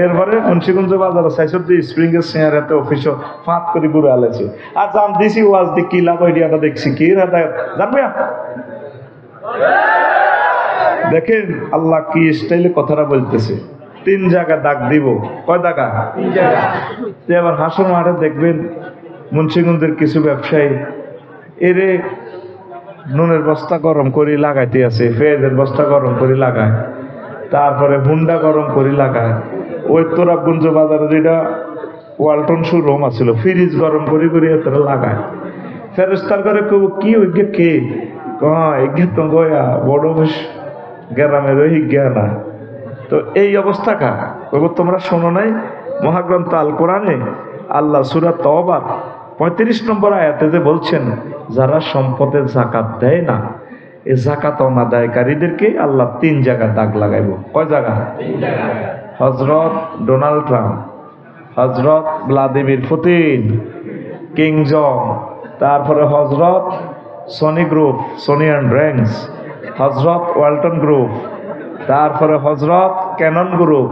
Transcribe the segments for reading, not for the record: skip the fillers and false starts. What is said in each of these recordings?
এরপরে মুন্সিগঞ্জ বাজারে চাইছো দি স্প্রিং এর শেয়ার এত অফিসও ফাঁক করে ঘুরে আলেছে আর জান দিছি ওয়াজ দি কি লাভ আইডিয়াটা দেখছি কি জানবে দেখেন আল্লাহ কি স্টাইলে কথাটা বলতেছে। 3 জায়গা দাগ দিব। কয় জায়গা? 3 জায়গা। এবার হাসর মাঠে দেখবেন মুন্সিগঞ্জের কিছু ব্যবসায়ী এরে নুনের বস্তা গরম করে লাগাইতে আছে, পেঁয়াজের বস্তা গরম করে লাগায়, তারপরে হুন্ডা গরম করে লাগায়, ওই তোরাবগঞ্জ বাজারে যেটা ওয়ালটন শোরুম আছিল ফ্রিজ গরম করে করে এতটা লাগায়। ফেরস্তার করে কেউ কি ওই কে এগে তো গয়া বড় বেশ গ্রামের ওই জ্ঞানা। তো এই অবস্থা কা তোমরা শোনো নাই মহাগ্রন্থ আল কোরআনে আল্লাহ সূরা তওবার 35 নম্বর আয়াতে যে বলছেন যারা সম্পদের যাকাত দেয় না এই যাকাত অনাদায়কারীদেরকে আল্লাহ 3 জায়গায় দাগ লাগাইব। কয় জায়গা? 3 জায়গা। হযরত ডোনাল্ড ট্রাম্প, হযরত ভ্লাদিমির পুতিন, কিং জং, তারপরে হযরত Sony group, Sony and Rangs, Hazrat Walton group, তারপরে হযরত ক্যানন গ্রুপ,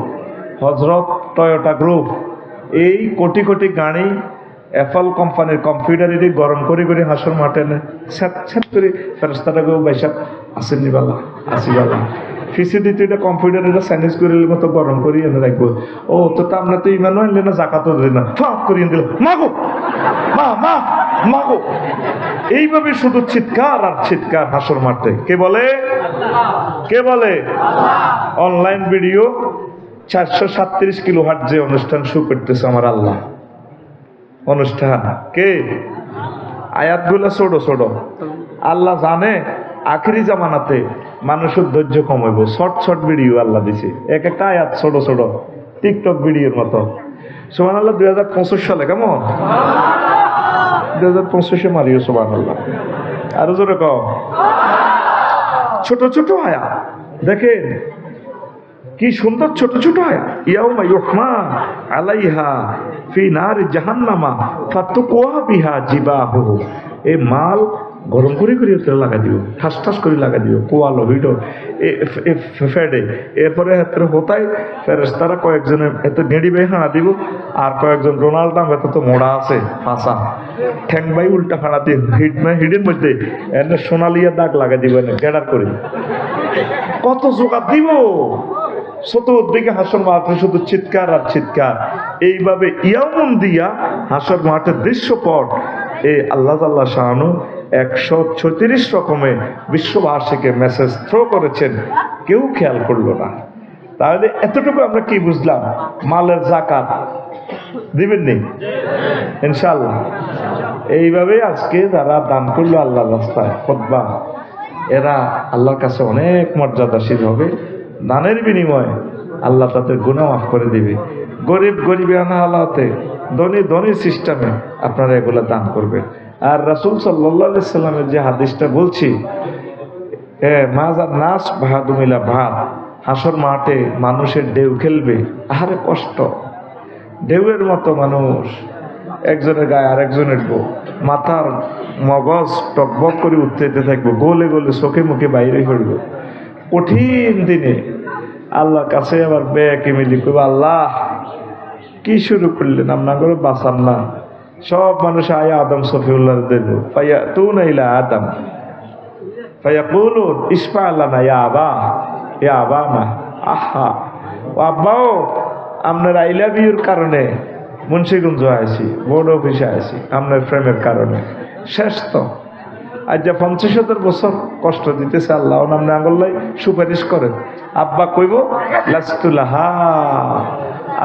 হযরত টয়োটা গ্রুপ, এই কোটি কোটি গাড়ি অ্যাপল কোম্পানির কম্পিউটার এটি গরম করে করে হাসর মাঠে নেয় ছ্যাট করে ফেরস্তাটাকেও বাইসা আসেননি বালা আসি বালা ফিসে দিতে এটা কম্পিউটার এটা স্যান্ডউইচ করে মতো গরম করে এনে রাখবো। ও তো আমরা তো ইমানও আনলে না জাকাতও দিল না ফাঁক করিয়ে দিল মাগো মা মা মাগো। এইভাবে শুধু চিৎকার আর চিৎকার হাসর মাঠে। কে বলে? কে বলে? অনলাইন ভিডিও 437 কিলোহার্টজ যে অনুষ্ঠান শুরু করতেছে আমার আল্লাহ অনুষ্ঠান। কে? আয়াতগুলো ছোট ছোট। আল্লাহ জানে আখিরি জামানাতে মানুষের ধৈর্য কমাইব। শর্ট শর্ট ভিডিও আল্লাহ দিছে, এক একটা আয়াত ছোট ছোট টিকটক ভিডিওর মতো। সুবহানাল্লাহ। 2025 সালে কেমন? 2025 মারিও সুবহানাল্লাহ। আরো জোরে কও। ছোট ছোট আয়াত দেখেন কি সুন্দর ছোট ছোট আয়াত। ইয়াউমা ইউহমা আলাইহা ফি নার জাহান্নামা ফাতুকুয়া বিহা জিবাহু। এই মাল গরম করে করে তেল লাগা দিও, ঠাস ঠাস করে লাগা দিও, কোয়ালো ভিডিও ফেডে। এরপরে হাতের হোতায় ফেরেশতারা কয়েকজনের এত নেড়ি বে হাঁড়া দিব, আর কয়েকজন রোনাল্ড নাম এত তো মোড়া আছে ফাঁসা ঠ্যাং বাই উল্টা হাঁড়া দিয়ে হিডের মধ্যে এনে সোনালিয়া দাগ লাগা দিব, এনে গেডার করে কত জোগাড় দিব। চতুর্দিকে হাসর মাঠে শুধু চিৎকার আর চিৎকার। এইভাবে ইয়ামুন দিয়া হাসর মাঠের দৃশ্যপট এই আল্লাহ তাআলা শানু 136 রকমে বিশ্ববাসীকে মেসেজ থ্রো করেছেন, কেউ খেয়াল করলো না। তাহলে এতটুকু আমরা কি বুঝলাম? মালের যাকাত দিবেন নি ইনশাআল্লাহ। এইভাবে আজকে যারা দান করলো আল্লাহর রাস্তায় খুতবা, এরা আল্লাহর কাছে অনেক মর্যাদাশীল হবে। দানের বিনিময়ে আল্লাহ তাদের গুনাহ মাফ করে দিবে। গরিব গরিবানা হালাতে, ধনী ধনী সিস্টেমে আপনারা এগুলো দান করবেন। আর রাসূল সাল্লাল্লাহু আলাইহি সাল্লামের যে হাদিসটা বলছি, মাজার নাস বাহাদুমিলা ভাত, হাসর মাঠে মানুষের ঢেউ খেলবে। আহারে কষ্ট, ঢেউয়ের মতো মানুষ, একজনের গায়ে আর একজনের মাথার মগজ টকবক করে উঠতে থাকবো, গোলে গোলে চোখে মুখে বাইরে পড়বে। কঠিন দিনে আল্লাহর কাছে আবার বেয়াকে মিলি করবো, আল্লাহ কি শুরু করলেন, আপনার করে বাঁচান না। সব মানুষ আয়া আদম সফিউল্লাহ দেব ফাইয়া তু নাইলা আদম ফাইয়া বলুন ইসপা আল্লাহ না ইয়া আবা, ইয়া আবা না আহা ও আব্বাও আপনার আই লাভ ইউর কারণে মুন্সিগঞ্জ আইছি, বোর্ড অফিসে আইছি আপনার প্রেমের কারণে। শেষ তো আজ যা 50,000 বছর কষ্ট দিতেছে আল্লাহ নামনে আঙ্গল্লাই সুপারিশ করেন। আব্বা কইব লাস্তুলাহা,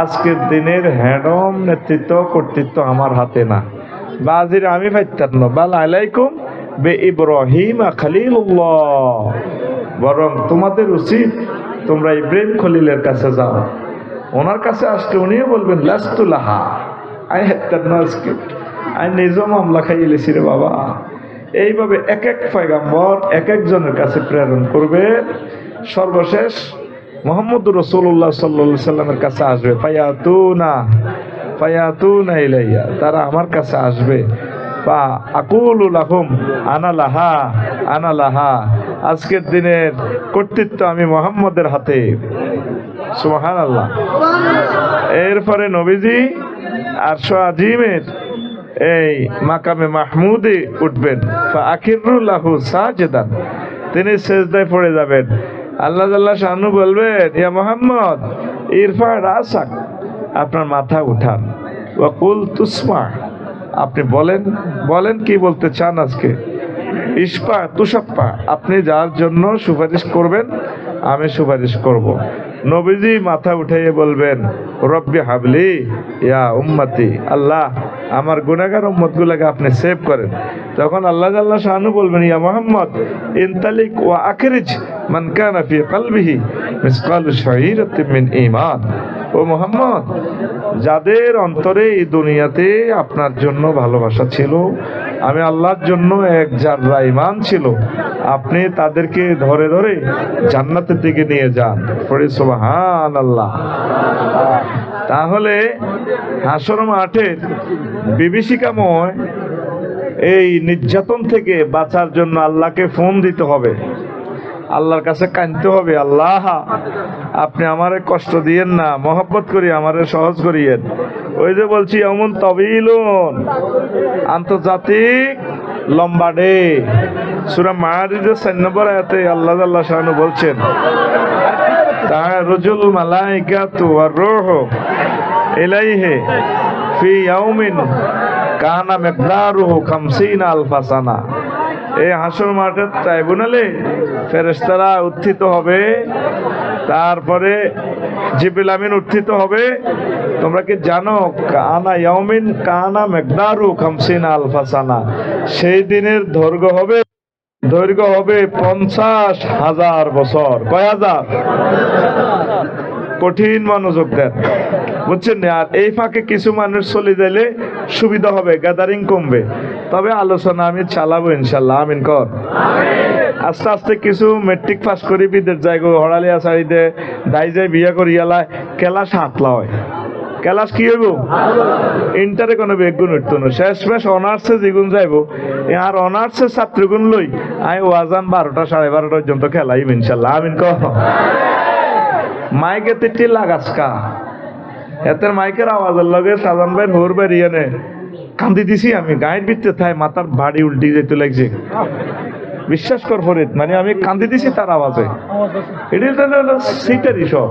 আজকের দিনের হ্যাডম নেতৃত্ব কর্তৃত্ব আমার হাতে না, বাজির আমি ফাইতাম না। বাল আলাইকুম বে ইব্রাহিম খলিলুল্লাহ, বরং তোমাদের উচিত তোমরা ইব্রাহিম খলিলের কাছে যাও। ওনার কাছে আসলে উনিও বলবেন লাস্তুলাহা, আই হাইতাম না, আজকে আই নিজেও মামলা খাইয়ে লেছি রে বাবা। এইভাবে এক এক পয়গাম্বর এক একজনের কাছে প্রেরণ করবে। সর্বশেষ মুহাম্মদুর রাসূলুল্লাহ সাল্লাল্লাহু আলাইহি সাল্লামের কাছে আসবে। ফায়াতুনা ইলাইয়া, তারা আমার কাছে আসবে। ফা আকুলু লাহুম আনা লাহা, আনা লাহা, আজকের দিনের কর্তৃত্ব আমি মুহাম্মদের হাতে। সুবহানাল্লাহ। এরপরে নবীজি আরশ আজিমের এই মাকামে মাহমুদে উঠবেন, ফাআকিরু লাহু সাজিদান, তিনি সেজদায় পড়ে যাবেন। আল্লাহ জাল্লা শানু বলবেন, ইয়া মুহাম্মদ ইরফা রাসাক, আপনার মাথা উঠান, ওয়া কুল তুসমা, আপনি বলেন, বলেন কি বলতে চান আজকে। ইশফা তুশাফা, আপনি যার জন্য সুপারিশ করবেন আমি সুপারিশ করব। নবীজি মাথা উঠাইয়ে বলবেন, রব্বি হাবলি ইয়া উম্মতি, আল্লাহ আমার গুনাহগার উম্মতগুলোকে আপনি সেভ করেন। তখন আল্লাহ জাল্লা শানু বলবেন, ইয়া মুহাম্মদ ইনতালিক ওয়া আখরিজ মান কানা ফি কলবিহি মিসকালু শাইরাতিন মিন ঈমান, ও মুহাম্মদ যাদের অন্তরে এই দুনিয়াতে আপনার জন্য ভালোবাসা ছিল, আমি আল্লাহর জন্য এক জাররা ঈমান ছিল, আপনি তাদেরকে ধরে ধরে জান্নাতের দিকে নিয়ে যান। পড়ি সুবহানাল্লাহ। তাহলে হাসর মাঠের বিভীষিকাময় এই নির্যাতন থেকে বাঁচার জন্য আল্লাহকে ফোন দিতে হবে, আল্লাহর কাছে কাঁদতে হবে, আল্লাহ আপনি আমারে কষ্ট দিয়েন না, মহব্বত করি আমারে সহজ করিয়েন। ওই যে বলছি এমন তবিলুন, আন্তর্জাতিক লম্বা ডে, সূরা মাআরিজের 4 নম্বর আয়াতে আল্লাহ জাল্লা শানু বলছেন, তা'রুজুল মালাইকাতু ওয়ার রূহু ইলাইহি ফি ইয়াউমিন কানা মিকদারুহু 50 আলফা সানা। এই হাসর মাঠের ট্রাইব্যুনালে ফেরেশতারা উত্থিত হবে, তারপরে জিবরিল আমিন উত্থিত হবে। তোমরা কি জানো কানা ইয়াউমিন কানা মিকদারু 50 আলফা সানা, সেই দিনের দৈর্ঘ্য হবে 50,000 বছর। কয় হাজার? কঠিন মনোযোগ দেন, বুঝছেন না? আর এই ফাঁকে কিছু মানুষ চলে যাইলে সুবিধা হবে, গ্যাদারিং কমবে। তবে আলোচনা আমি চালাবো ইনশাল্লাহ, আমিন কর। আস্তে আস্তে কিছু মেট্রিক পাস করি বিদের জায়গা হড়ালিয়া সাইডে দাই যায় বিয়া করি এলায় কেলাস হাতলা হয়। কেলাস কি হইব? ইন্টারে কোনো বেগুন উঠতো না, শেষ বেশ অনার্সে যেগুন যাইব, আর অনার্সের ছাত্রগুন লই আমি ওয়াজান 12টা 12:30 পর্যন্ত খেলাইব ইনশাল্লাহ, আমিন কর। মাইকে তিটি লাগাসকা এতের মাইকের আওয়াজের লগে সাজান ভাই হোর বেরিয়ে নে কান্দি দিছি আমি, গায়ের ভিতরে থাই মাথার বাড়ি উল্টি যেতে লাগছে। বিশ্বাস কর ফরিদ, মানে আমি কান্দি দিছি তার আওয়াজে। এটা সিটারি সব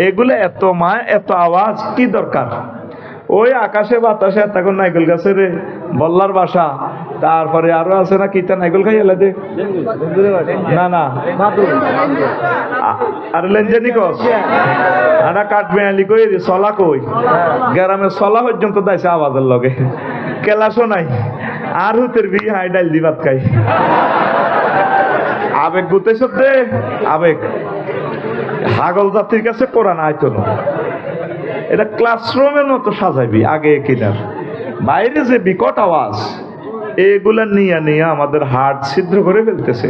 এগুলো, এত মায় এত আওয়াজ কি দরকার? ওই আকাশে বাতাসে তখন নাইকল গাছের বল্লার বাসা, তারপরে আরো আছে না কিতা নাইকল খাই এলে দে না না আর লেনজেনি কস আনা কাটবে আলি কই সলা কই গ্রামে সলা পর্যন্ত দাইছে আওয়াজের লগে। কেলাসও নাই, আর হুতের বি হাই ডাইল দিবাত খাই। আবেগ গুতেছ দে আবেগ, হাগল জাতির কাছে কোরআন আইতো না। এটা ক্লাসরুমের মতো সাজাইবি আগে কিনা, বাইরে যে বিকট আওয়াজ এগুলা নিয়ে নিয়ে আমাদের হার্ট ছিদ্র করে ফেলতেছে।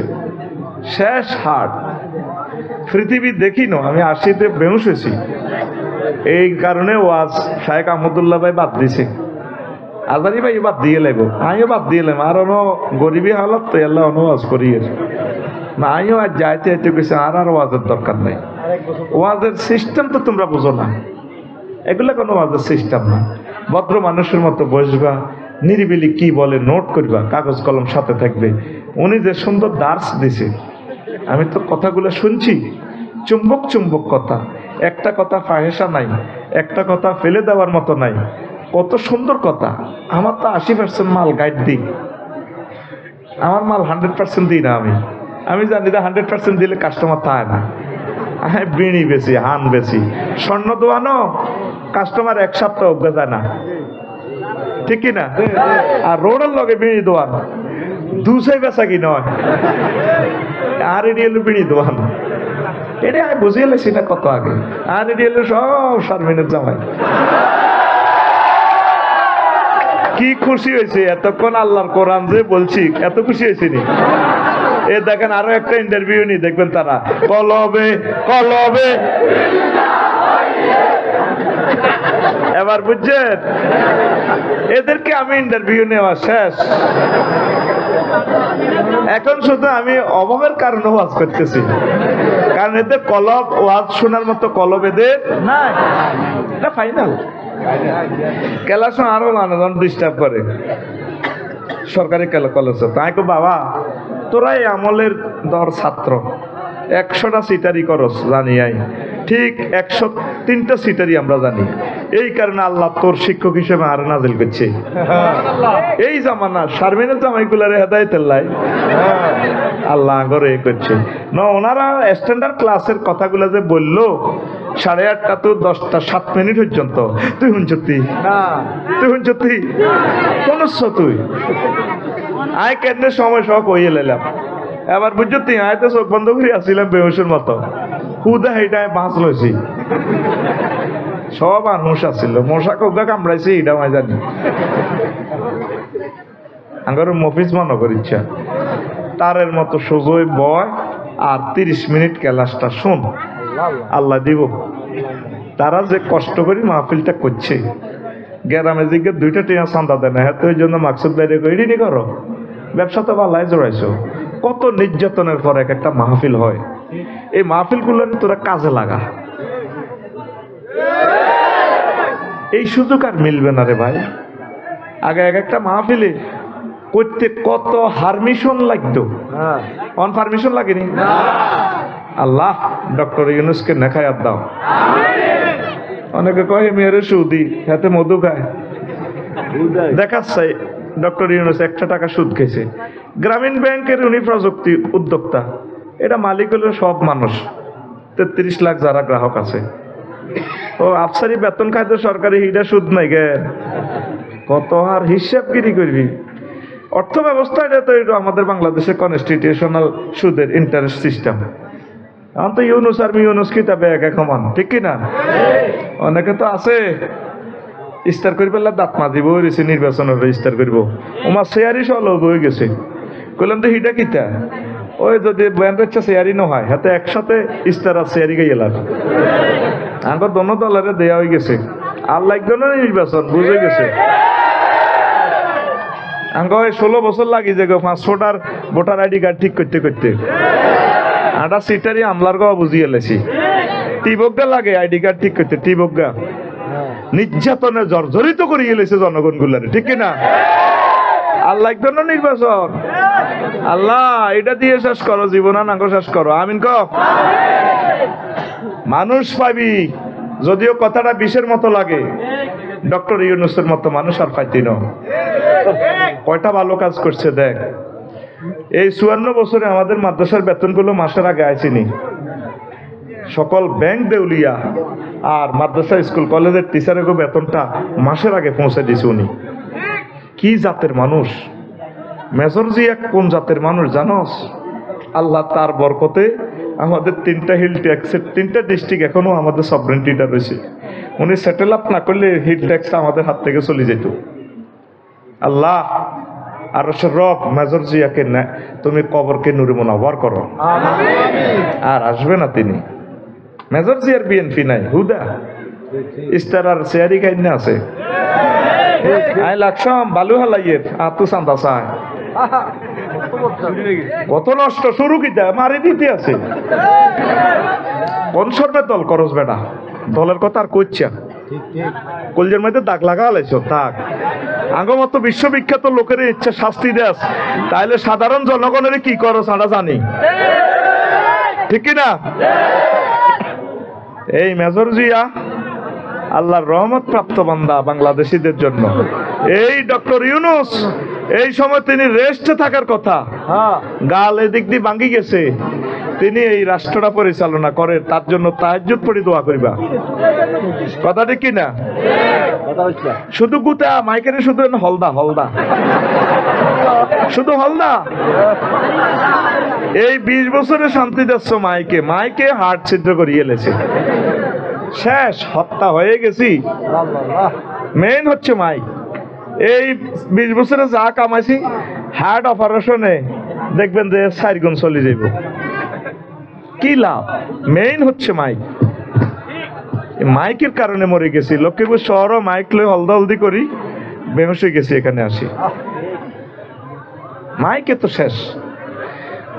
শেষ হার্ট পৃথিবী দেখি না, আমি 80-তে বেহুশ হয়েছি। এই কারণে ওয়াজ শায়েখ আহমদুল্লাহ ভাই বাদ দিছে, আজারি ভাই বাদ দিয়ে লাগবো, আমিও বাদ দিয়ে লাম। আর অন গরিবী হালত তো আল্লাহ ওয়াজ করিয়ে না, আমিও আজ যাইতে যাইতে গেছি, আর ওয়াজের দরকার নাই। ওয়াজের সিস্টেম তো তোমরা বুঝো না, এগুলো কোনো ওয়াজের সিস্টেম না। ভদ্র মানুষের মতো বসবা, নিরিবিলি কি বলে নোট করবা, কাগজ কলম সাথে থাকবে। উনি যে সুন্দর দার্স দিছে, আমি তো কথাগুলো শুনছি, চুম্বক চুম্বক কথা, একটা কথা ফাহেসা নাই, একটা কথা ফেলে দেওয়ার মতো নাই, কত সুন্দর কথা। আমার তো 80% মাল গাইড দিই, আমার মাল 100% দিই না। আমি জানি যে 100% দিলে কাস্টমার থাকে না। বিড়ি বেশি, হান বেশি, স্বর্ণ দোয়ানো কাস্টমার 1 সপ্তাহ অভ্যা যায় না, ঠিক কিনা? আর রোডের লগে বিড়ি দোয়ানো দুসাই বেচা কি নয়, আর এটি এলো বিড়ি দোয়ানো। এটা আমি বুঝিয়ে এলে সেটা কত আগে, আর এটি এলো সব শারমিনের জামাই। কি খুশি হয়েছে এতক্ষণ আল্লাহর কোরআন যে বলছি, এত খুশি হয়েছে নি? এ দেখেন আরো একটা ইন্টারভিউ নি, দেখবেন তারা কলবে কলবে। এবার বুঝছেন, এদেরকে আমি ইন্টারভিউ নেওয়া শেষ। এখন শুধু আমি অভাবের কারণে ওয়াজ করতেছি, কারণ এতে কলব ওয়াজ শোনার মতো কলব এদের না। ফাইনাল ক্লাস আরো মানুষজন ডিস্টার্ব করে সরকারি কলেজে। তাই কো বাবা তোরা এই আমলের দর ছাত্র 100টা সিটারি করস জানি আই, ঠিক 103টা সিটারি আমরা জানি। এই কারণে আল্লাহ তোর শিক্ষক হিসেবে আর নাজিল করছে। এই জামানা শারমিনের জামাইগুলারে হেদায়েতের লাই আল্লাহ আগরে করছে না। ওনারা স্ট্যান্ডার্ড ক্লাসের কথাগুলো যে বললো 8:30 তো 10টা 7 মিনিট পর্যন্ত, তুই শুনছতি তুই শুনছতি কোন তুই আয় কেন সময় সহ কইয়ে লাইলাম। এবার বুঝছি আয় তো চোখ বন্ধ করে আসছিলাম বেহুশের মতো, হুদা হেঁটায় বাঁচ লইছি। সব মানুষ আসছিল, মশা কোকা কামড়াইছে এটা আমি জানি। আঙ্গার মফিজ মনে করিচ্ছা তারের মতো সোজই বয় আর 30 মিনিট ক্লাসটা শোন, আল্লাহ দিব। তারা যে কষ্ট করে মাহফিলটা করছে, গ্রামে জিজ্ঞেস 2টা টিয়া চান্দা দেয় না, হ্যাঁ তো ওই জন্য মাকসুদ বাইরে কইনি করো, ব্যবসা তো ভালাই জড়াইছো। কত নির্যাতনের পর একটা মাহফিল হয়, এই মাহফিলগুলো তোরা কাজে লাগা। এই সুযোগ আর মিলবে না রে ভাই। আগে একটা মাহফিলে করতে কত পারমিশন লাগতো, অন পারমিশন লাগেনি। আল্লাহ ডক্টর ইউনুসকে নেখায়াত দাও। অনেকে কয় মেয়েরে সুদি হাতে মধু খায়, দেখাচ্ছে ডক্টর ইউনুস 1 টাকা সুদ খেয়েছে। গ্রামীণ ব্যাংকের উনি প্রযুক্তি উদ্যোক্তা, এটা মালিক হলো সব মানুষ, 33 লাখ যারা গ্রাহক আছে। ও আফসারি বেতন খাইতো সরকারি, হিডা সুদ নাই গে কত আর হিসাবগিরি করবি। অর্থ ব্যবস্থা এটা তো আমাদের বাংলাদেশের কনস্টিটিউশনাল সুদের ইন্টারেস্ট সিস্টেম। এখন তো ইউনুস আর ইউনুস কিতাবে এক সমান, ঠিক কিনা? অনেকে তো আছে ইস্তার করি পেলে দাঁত মাজিব রয়েছে, নির্বাচনের ইস্তার করব। ওমার শেয়ারি সল হয়ে গেছে, কইলাম তো হিটা কিতা ওই যদি ব্যান্ডের শেয়ারি নহয় হাতে একসাথে ইস্তার আর শেয়ারি গাই এলাম। আমার দোনো দলের দেয়া হয়ে গেছে, আল্লাহ একজনের নির্বাচন বুঝে গেছে। আঙ্গ 16 বছর লাগি যে 500টার ভোটার আইডি কার্ড ঠিক করতে করতে, আটা সিটারি আমলার গাও বুঝিয়ে এলেছি। টিবজ্ঞা লাগে আইডি কার্ড ঠিক করতে, টিবজ্ঞা নির্যাতনে জর্জরিত করে গেলেছে জনগণ গুলারে, ঠিক কিনা? আল্লাহ একজনের নির্বাচন, আল্লাহ এটা দিয়ে শেষ করো, জীবনাঙ্গ শেষ করো, আমিন ক। মানুষ পাবি, যদিও কথাটা বিষের মতো লাগে, ডক্টর ইউনুসের মতো মানুষ আর পাইতি না। কয়টা ভালো কাজ করছে দেখ। এই 54 বছরে আমাদের মাদ্রাসার বেতনগুলো মাসের আগে আইছিনি। সকল ব্যাংক দেউলিয়া আর মাদ্রাসা স্কুল কলেজের টিচারের বেতনটা মাসের আগে পৌঁছে দিছে উনি। কি জাতের মানুষ মেজর জিয়া, কোন জাতের মানুষ জানোস? আল্লাহ তার বরকতে আমাদের 3টা হিল ট্যাক্সের 3টা ডিস্ট্রিক্ট এখনো আমাদের সবরেন্টিটা রয়েছে। উনি সেটেল আপ না করলে হিল ট্যাক্সটা আমাদের হাত থেকে চলে যেত। আল্লাহ আর রব মেজর জিয়াকে তুমি কবরকে নূরে মুনাওয়ার করো, আর আসবে না তিনি। মেজর জিয়ার বিএনপি নাই, হুদা ইস্তার আর শেয়ারি গাইনে আছে। আই লাকসাম বালু হালাইয়ের আতু চান্দা চায় কত নষ্ট শুরু কিতা মারি দিতে আছে। কোন সর্বের দল করস বেটা, দলের কথা আর কইছা কলজের মধ্যে দাগ লাগা লাইছ দাগ। আগমত বিশ্ববিখ্যাত লোকের ইচ্ছা শাস্তি দেস, তাইলে সাধারণ জনগণের কি করো সারা জানি, ঠিক কিনা? এই মেজর জিয়া আল্লাহর রহমত প্রাপ্ত বান্দা বাংলাদেশিদের জন্য। এই ডক্টর ইউনুস এই সময় তিনি রেস্টে থাকার কথা, গাল এদিক দিয়ে ভাঙ্গি গেছে, তিনি এই রাষ্ট্রটা পরিচালনা করে, তার জন্য তাহাজ্জুদ পড়ি দোয়া করিবা। কথা ঠিক কিনা? শুধু গুতা মাইকের শুধু হলদা হলদা শুধু হলদা। এই 20 বছরে শান্তি দিচ্ছ মাইকে, মাইকে হার্ট ছিদ্র করিয়ে এলেছে, শেষ হত্যা হয়ে গেছি। মেইন হচ্ছে মাইক। এই 20 বছরে যা কামাইছি হার্ট অপারেশনে দেখবেন যে 4 গুণ চলে যাইব, কি লাভ? মেইন হচ্ছে মাইক। মাইকের কারণে মরে গেছি। লক্ষ্মীপুর শহরও মাইক লই হলদা হলদি করি বেহুশ হয়ে গেছি, এখানে আসি মাইকে তো শেষ।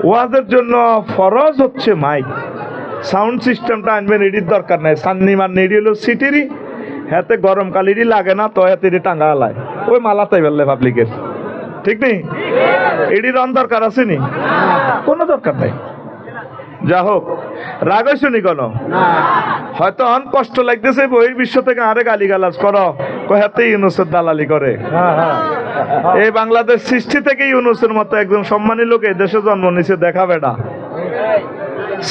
ওয়াজের জন্য ফরজ হচ্ছে মাইক। সাউন্ড সিস্টেমটা আনবেন, এডির দরকার নাই। সান্নি মান এডি হলো সিটিরই, হাতে গরমকাল এডি লাগে না তো হাতে এডি টাঙ্গা আলায়, ওই মালাতাই বললে পাবলিকের, ঠিক নেই? এডির অন দরকার আছে নি? কোনো দরকার নাই। যা হোক, রাগ শুনি কোন হয়তো অন কষ্ট লাগতেছে, বহির বিশ্ব থেকে আরে গালি গালাজ করো, হাতে ইউনুসের দালালি করে। এই বাংলাদেশ সৃষ্টি থেকে ইউনুসের মতো একজন সম্মানী লোক এই দেশে জন্ম নিছে, দেখাবে না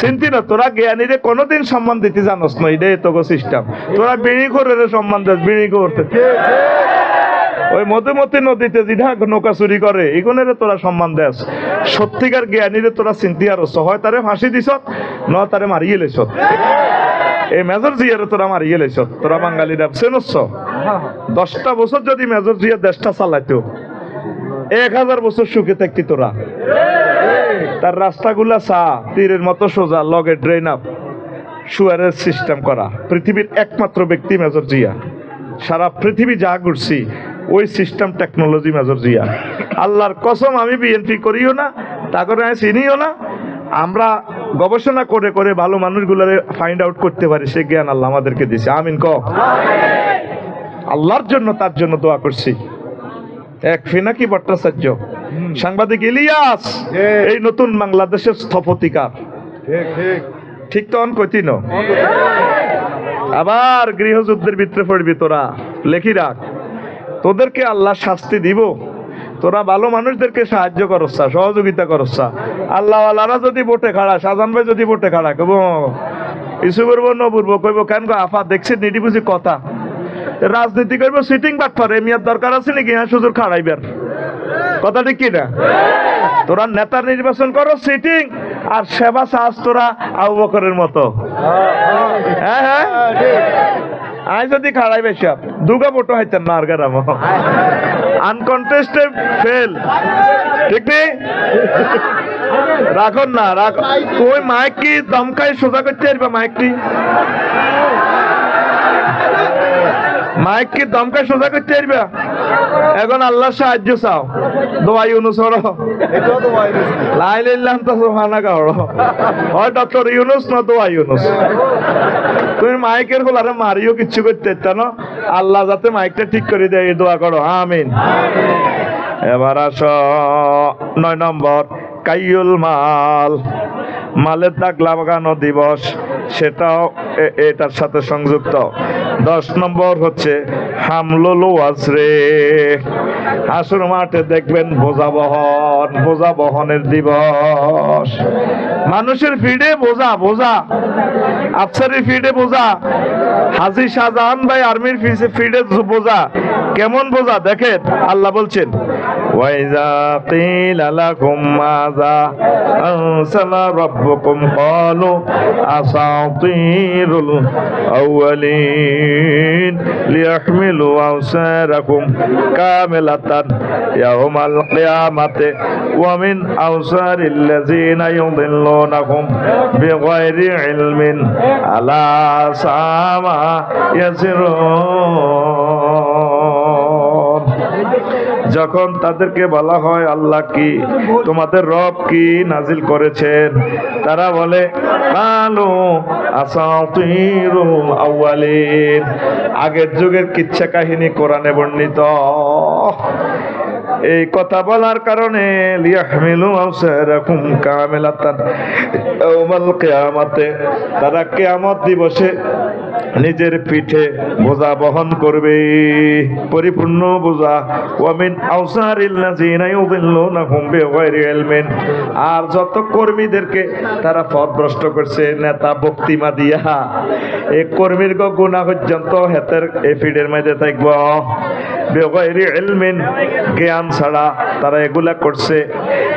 চিন্তি না। তোরা জ্ঞানীরে কোনোদিন সম্মান দিতে জানোস না, এটাই তো সিস্টেম। তোরা বিড়ি করে সম্মান দেস, বিড়ি করতে ওই মধুমতি নদীতে যেটা নৌকা চুরি করে এগুনের তোরা সম্মান দেস। সত্যিকার জ্ঞানীরে তোরা চিন্তি আর হয় তারে ফাঁসি দিস, ন তারে মারিয়ে লেছ। এই মেজর জিয়ারে তোরা মারিয়ে লেছ। তোরা বাঙালিরা চেনস 10টা বছর যদি মেজর জিয়া দেশটা চালাইতো 1000 বছর সুখে থাকতি তোরা। তার রাস্তাগুলা চা তীরের মতো সোজা, লগে ড্রেন আপ, সুয়ারের সিস্টেম করা। পৃথিবীর একমাত্র ব্যক্তি মেজর জিয়া। সারা পৃথিবী যা ঘুরছি ওই সিস্টেম টেকনোলজি মেজর জিয়া। আল্লাহর কসম আমি বিএনপি করিও না, তা করে চিনিও না। আমরা গবেষণা করে করে ভালো মানুষগুলোরে ফাইন্ড আউট করতে পারি, সে জ্ঞান আল্লাহ আমাদেরকে দিছে। আমিন ক। আল্লাহর জন্য তার জন্য দোয়া করছি। এক ফিনাকি ভট্টাচার্য, সাংবাদিক ইলিয়াস, এই নতুন বাংলাদেশের স্থপতিকার, ঠিক তো অন কইতিন। আবার গৃহযুদ্ধের ভিতরে পড়বি তোরা, লেখি রাখ। তোদেরকে আল্লাহ শাস্তি দিব। তোরা ভালো মানুষদেরকে সাহায্য করছা, সহযোগিতা করছা। আল্লাহ আল্লাহরা যদি ভোটে খাড়া, শাহজাহান ভাই যদি ভোটে খাড়া, কব ইস্যু করবো ন বুঝবো, কইব কেন আফা দেখছি নিডি বুঝি কথা। রাজনীতি করবো সিটিং বাট পারে, মিয়ার দরকার আছে নাকি? হ্যাঁ, সুযোগ খাড়াইবার কথা ঠিক কিনা? তোরা নেতা নির্বাচন করো সিটিং, আর সেবা চাস তোরা আবু বকরের মতো। হ্যাঁ হ্যাঁ, আই যদি খাড়াই বেশি দুগা ভোটো হাইতেন না, আর গারাম আনকন্টেস্টেড ফেল, ঠিক নেই? রাখন না, রাখ। তুই মাইক কি দমকাই সোজা করতে পারবা? মাইকটি মাইক কি দমকাই সোজা করতে পারবা? এখন আল্লাহর সাহায্য চাও, দোয়া ইউনুস হর লাইলাম তো হানা গাওড় হয় ডক্টর ইউনুস না দোয়া ইউনুস। তুমি মাইকের হোলারে মারিও কিচ্ছু করতে পারত না। আল্লাহ যাতে মাইকটা ঠিক করে দেয়, এই দোয়া করো, আমিন। এবার আসো 9 নম্বর, কাইয়ুল মাল, মালের দাগ লাগানো দিবস, সেটাও এটার সাথে সংযুক্ত। 10 নম্বর হচ্ছে হামলুল ওয়াজরে, হাসর মাঠে দেখবেন বোঝা বহন, বোঝা বহনের দিবস। মানুষের ফিডে বোঝা, বোঝা আফসারের ফিডে বোঝা, হাজী শাহজাহান ভাই আর্মির ফিডে বোঝা। কেমন বোঝা দেখেন, আল্লাহ বলছেন ওয়াইজা কিলা লাকুম মাযা আনসালা রাব্বুকুম ক্বালু আসাতিরুল আউয়ালিন লিয়াহমিলু আওসারাকুম কামিলাতান ইয়াওমাল কিয়ামাতি ওয়া মিন আওসারিল লাযিনা ইউদিল্লুনাকুম বিগাইরি ইলমিন আলা সামা ইয়াসিরুন। যখন তাদেরকে বলা হয় আল্লাহ কি, তোমাদের রব কি নাজিল করেছেন, তারা বলে কালু আসাতিরুল আউয়ালিন, আগের যুগের কিচ্ছা কাহিনী কোরআনে বর্ণিত। এই কথা বলার কারণে লিয়াহমিলু আওসারাকুম কামিলাতান ইয়াওমাল কিয়ামাতে, তারা কিয়ামত দিবসে নিজের পিঠে বোঝা বহন করবে, পরিপূর্ণ বোঝা। ওয়া মিন আওসারিল লাযিনা ইউদিল্লুনাহুম বিগাইরি ইলমিন, আর যত কর্মীদেরকে তারা পথভ্রষ্ট করছে নেতা বক্তিমা দিয়া, এই কর্মীর গুনাহ পর্যন্ত হেতের এই ফিডের মধ্যে থাকব। বিগাইরি ইলমিন, জ্ঞান ছাড়া তারা এগুলা করছে,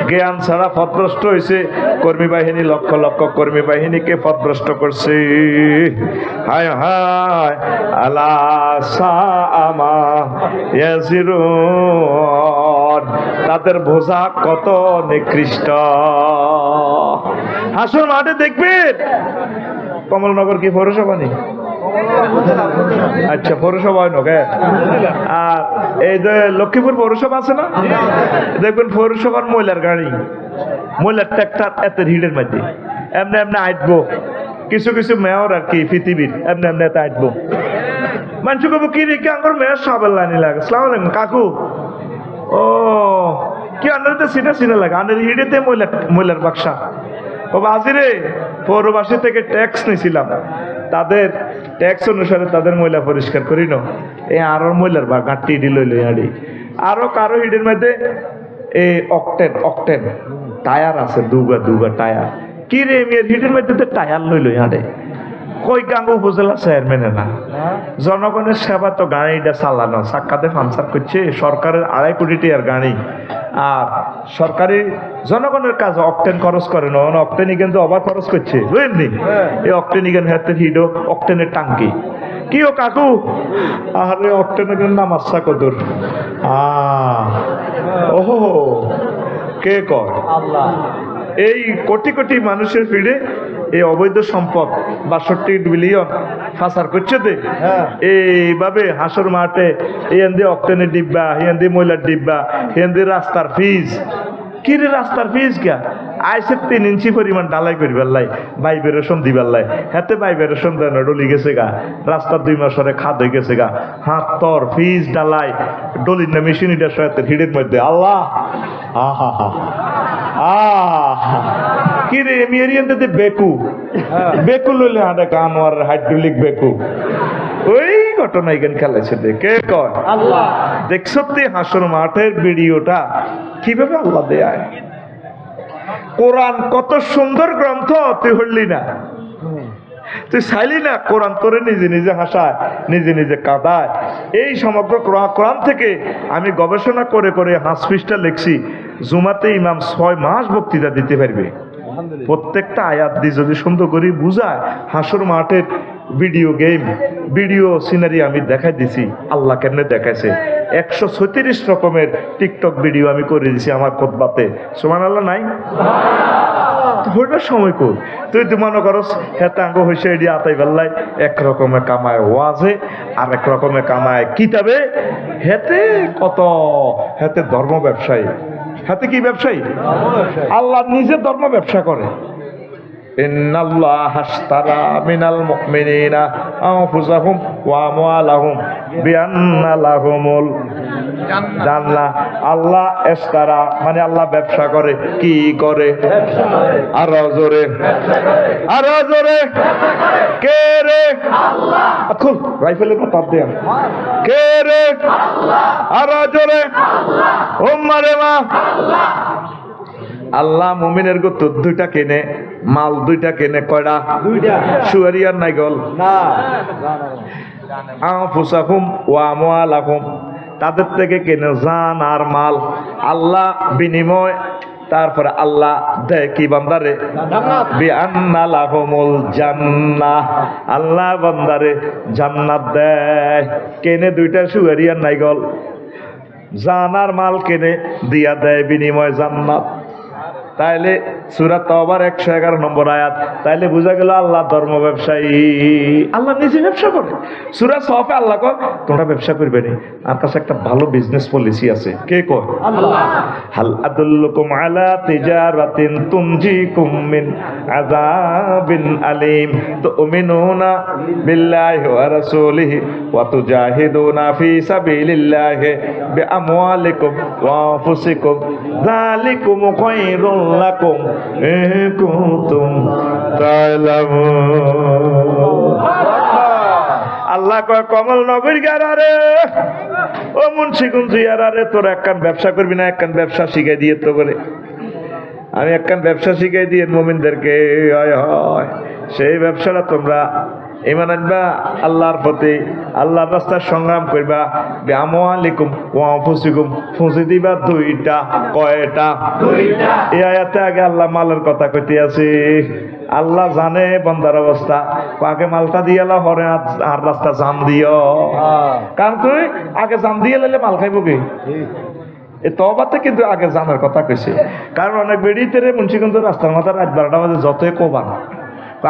জ্ঞান ছাড়া পথভ্রষ্ট হয়েছে। কর্মী বাহিনী লক্ষ লক্ষ কর্মী বাহিনীকে পথভ্রষ্ট করছে। হায় হায় আলা সামা ইয়াসিরুন, তাদের বোঝা কত নিকৃষ্ট। হাসর মাঠে দেখবেন, কমলনগর কি পৌরসভা নেই, আচ্ছা পৌরসভা হয় নকে। আর এই যে লক্ষ্মীপুর পৌরসভা আছে না, দেখবেন পৌরসভার মহিলার গাড়ি, মহিলার ট্রাক্টর এত ভিড়ের মধ্যে এমনি এমনি আইটবো, কিছু কিছু মেয়র আর কি পৃথিবীর এমনি এমনি এত আইটবো। মানুষ কব কি রেখে আমার মেয়র সাবেল লাইনি লাগে। আসসালামু আলাইকুম কাকু। ও কি আন্ডারে সিনা সিনা লাগে, আন্ডার হিডেতে মহিলার বাক্সা। ও বাজিরে পৌরবাসী থেকে ট্যাক্স নিয়েছিলাম, তাদের ট্যাক্স অনুসারে তাদের ময়লা পরিষ্কার করি না। এই আরো ময়লার বা গাঁটি দিল আড়ি আরো কারো হিডের মধ্যে এই অকটেন টায়ার আছে, দুগা টায়ার। কি রে মেয়ের হিডের মধ্যে তো টায়ার লইল আড়ে। কই গাঙ্গ উপজেলা চেয়ারম্যানে না, জনগণের সেবা তো গাড়িটা চালানো, সাক্ষাতে পাঞ্চার করছে সরকারের 2.5 কোটি টাকার গাড়ি। আর সরকারি জনগণের কাজ অকটেন খরচ করে না, অকটেন কিন্তু আবার খরচ করছে বুঝলেন। এই অকটেন ইগেন হাতে হিডো অকটেনের টাঙ্কি। কি ও কাকু, আরে অকটেনের নাম আচ্ছা কদর। ওহো কে কয় আল্লাহ। এই কোটি কোটি মানুষের ভিড়ে এই অবৈধ সম্পদ 62 বিলিয়ন ফাঁসার করছে দে। এইভাবে হাসর মাঠে এখান অক্টেনের ডিব্বা, এখান ময়লার ডিব্বা, এখান রাস্তার ফিজ। কি রে রাস্তার ফিজ কে আইসে 3 ইঞ্চি পরিমাণ ডালাই করিবার লাই, ভাইব্রেশন দিবার লাই, হাতে ভাইব্রেশন দেন ডলি গেছে গা, রাস্তার 2 মাস পরে খাদ হয়ে গেছে গা, হাত তর ফিজ ডালাই ডলির না মেশিন এটার সাথে ভিড়ের মধ্যে। আল্লাহ আহা হা কি রে মেরিয়ানতে বেকু বেকু লইলে হাঁটা কানোয়ার হাইড্রোলিক বেকু। ওই ঘটনা এখানে খেলাইছে কে কয় আল্লাহ। দেখছো হাসর মাঠের ভিডিওটা কিভাবে আল্লাহ দেয়। কোরআন কত সুন্দর গ্রন্থ, তুই হইলি না, তুই চাইলি না। কোরআন তোরে নিজে নিজে হাসায়, নিজে নিজে কাঁদায়। এই সমগ্র কোরআন থেকে আমি গবেষণা করে করে হাঁসপিসটা লিখছি। জুমাতে ইমাম 6 মাস বক্তৃতা দিতে পারবে। প্রত্যেকটা আয়াত দিয়ে যদি সুন্দর করে বুঝায়, হাসর মাঠের ভিডিও গেম, ভিডিও সিনারি আমি দেখাই দিছি আল্লাহ কেমনে দেখাইছে। 136 রকমের টিকটক ভিডিও আমি করে দিছি আমার খুতবাতে। সুবহানাল্লাহ নাই সময় কর তুই তো মনে করস হেতাঙ্গ হয়েছে এটি আতাই বেল্লাই এক রকমের কামায় ওয়াজে, আর এক রকমের কামায় কিতাবে। হেতে কত হেতে ধর্ম ব্যবসায়ী, হাতে কি ব্যবসায়ী? আল্লাহ নিজে ধর্ম ব্যবসা করে। ইন্নাল্লাহা আশতারা মিনাল মুমিনিনা আনফুসাহুম ওয়া আমওয়ালাহুম বিআন্না লাহুমুল জান্নাহ। আল্লাহ ইশতারা মানে আল্লাহ ব্যবসা করে। কি করে? আর জোরে, আর জোরে কে রে? আল্লাহ। খুব রাইফেলের কথা দেয়া কে রে? আল্লাহ। আর জোরে আল্লাহ। উম্মারে মা আল্লাহ। আল্লাহ মুমিনের গো তো 2টা কেনে, মাল 2টা কেনে। কয়টা? 2টা। সুয়ারিয়ার নাই গল না। আনফুসাহুম ওয়া আমওয়ালাহুম, তাদের থেকে কেনে জান আর মাল। আল্লাহ বিনিময়, তারপরে আল্লাহ দেয় কি বান্দারে? বিআন্না লাহুমুল জান্নাহ, আল্লাহ বান্দারে জান্নাত দেয়। কেনে 2টা সুয়ারিয়ার নাই গল, জান আর মাল কেনে দিয়া দেয় বিনিময় জান্নাত। তাইলে সূরা তাওবার 111 নম্বর আয়াত। তাইলে বোঝা গেল আল্লাহ ধর্ম ব্যবসায়ী, আল্লাহ নিজে ব্যবসা করে। সূরা সফে আল্লাহ কয় তোমরা ব্যবসা করবে না, আমার কাছে একটা ভালো বিজনেস পলিসি আছে। কে কয়? আল্লাহ। হাল আদুল্লুকুম আলা তিজারাতিন তুনজিকুম মিন আযাবিন আলিম তুমিনুনা বিল্লাহি ওয়া রাসূলিহি ওয়া তুজাহিদুনা ফি সাবিলিল্লাহি বিআমওয়ালিকুম ওয়া আনফুসিকুম যালিকুম খায়রুল লাকুম ইন কুনতুম তা'লামুন। আল্লাহ কয় কমল নগর গারারে ও মুন্সিকুন জিয়ারারে, তোরা একখান ব্যবসা করবি না? একখান ব্যবসা শিখাই দিয়ে তো করে আমি একখান ব্যবসা শিখাই দিয়ে মুমিনদেরকে, হয় হয় সেই ব্যবসাটা তোমরা ঈমান আনবা, আল্লাহর প্রতি আল্লাহর রাস্তায় সংগ্রাম করবা। বিআমওয়ালিকুম ওয়া আনফুসিকুম, ফুঁসি দিবা 2টা। কয়টা? 2টা। এই আয়াতে আগে আল্লাহ মালের কথা কইতে আছে। আল্লাহ জানে বান্দার অবস্থা, আগে মালটা দিয়ে এলা হরে আর রাস্তা জাম দিও। কারণ তুই আগে জাম দিয়ে এলে মাল খাইব কি? এই তওবাতে কিন্তু আগে জানার কথা কইছে। কারণ অনেক বেড়িতে রে মুন্সিগঞ্জ রাস্তার মাথা রাত 12টা বাজে যতই কোবান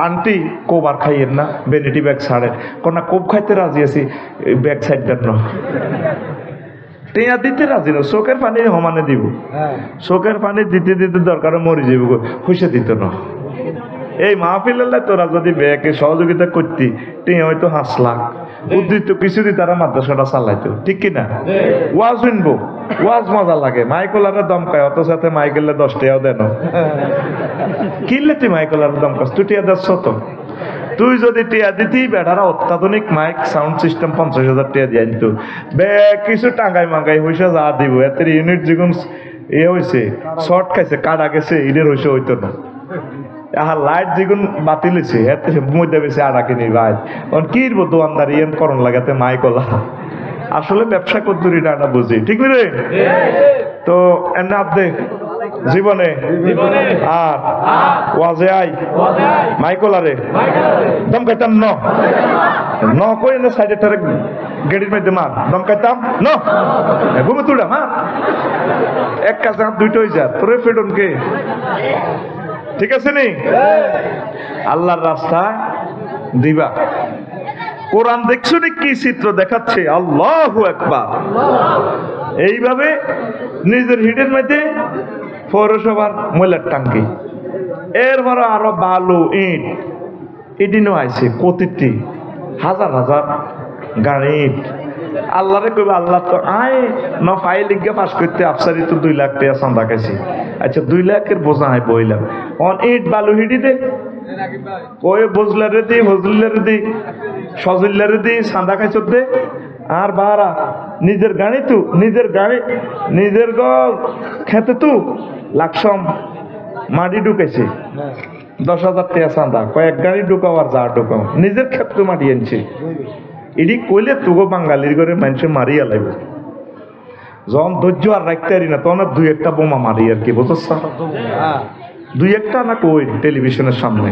আন্টি কোব আর খাইয়েন না, ভ্যানিটি ব্যাগ ছাড়েন। কোনা কোব খাইতে রাজি আছি, ব্যাগ সাইড দেন না। টেয়া দিতে রাজি না, চোখের পানি সমানে দিব। চোখের পানি দিতে দিতে দরকার মরি যাব, খুশে দিত না। এই মাহফিলে তোরা যদি ব্যাগে সহযোগিতা করতি, টেয়া হয়তো 5 লাখ উদ্দিত কিছুদিন তারা মাদ্রাসাটা চালাইতো, ঠিক কিনা? ওয়াজ শুনবো, ওয়াজ মজা লাগে, মাইকলারে দমকায়, অত সাথে মাইকেলে 10 টাকাও দেন। কিনলে তুই মাইকলারে দমকাস, তুই টিয়া দিচ্ছ তো? তুই যদি টিয়া দিতি, বেটারা অত্যাধুনিক মাইক সাউন্ড সিস্টেম 50,000 টাকা দিয়ে আনতো। ব্যাগ কিছু টাঙ্গাই মাঙ্গাই হইসা যা দিব, এত ইউনিট যখন হয়েছে, শর্ট খাইছে, কাটা গেছে, ইডের হইসে হইতো না। লাইট যেগুন বাতিল হয়েছে, এত মধ্যে বেশি আড়া কিনি ভাই, কি দোয়ানদারি এন করণ লাগাতে মাইকলা। আসলে ব্যবসা কদ্দুরি না বুঝি, ঠিক রে? তো এমনি আদে জীবনে আর ওয়াজে আই মাইকলারে দম খাইতাম ন কই না সাইডে তারে গেড়ির মধ্যে মার দম খাইতাম ন ঘুমে তুড়া মা এক কাছে হাত দুইটা হয়ে যা তোরে ফেডনকে, ঠিক আছে নি? আল্লাহর রাস্তা দিবা। কোরআন দেখছো নি কি চিত্র দেখাচ্ছে? আল্লাহু আকবার। এইভাবে নিজের হিডের মধ্যে পৌরসভার ময়লার টাঙ্কি, এরপর আরো বালু ইট ইডিনও আইছে, প্রতিটি হাজার হাজার গাড়ি ইট। আল্লাহরে কইবে আল্লাহ তো আয় ন ফাইল লিখে পাস করতে আফসারি তো 2 লাখ টাকা চাঁদা খাইছি। আচ্ছা 2 লাখের বোঝা হয় বইলাম, অন ইট বালু হিডি দে কই বজলারে দি, ফজলিলারে দি, সজিল্লারে দি, চাঁদা খাইছ দে। আর বাহারা নিজের গাড়ি তু, নিজের গাড়ি নিজের খেতে তু লাকসম মাটি ঢুকেছে 10,000 টাকা চাঁদা, কয়েক গাড়ি ঢুকাও আর যা ঢুকাও, নিজের ক্ষেত্রে মাটি আনছে। এটি কইলে তুগো বাঙালির ঘরে মানুষে মারিয়া লাগবে। যখন ধৈর্য আর রাখতে পারি না, তখন 2-1টা বোমা মারি আর কি, বুঝছ? 2-1টা না কই টেলিভিশনের সামনে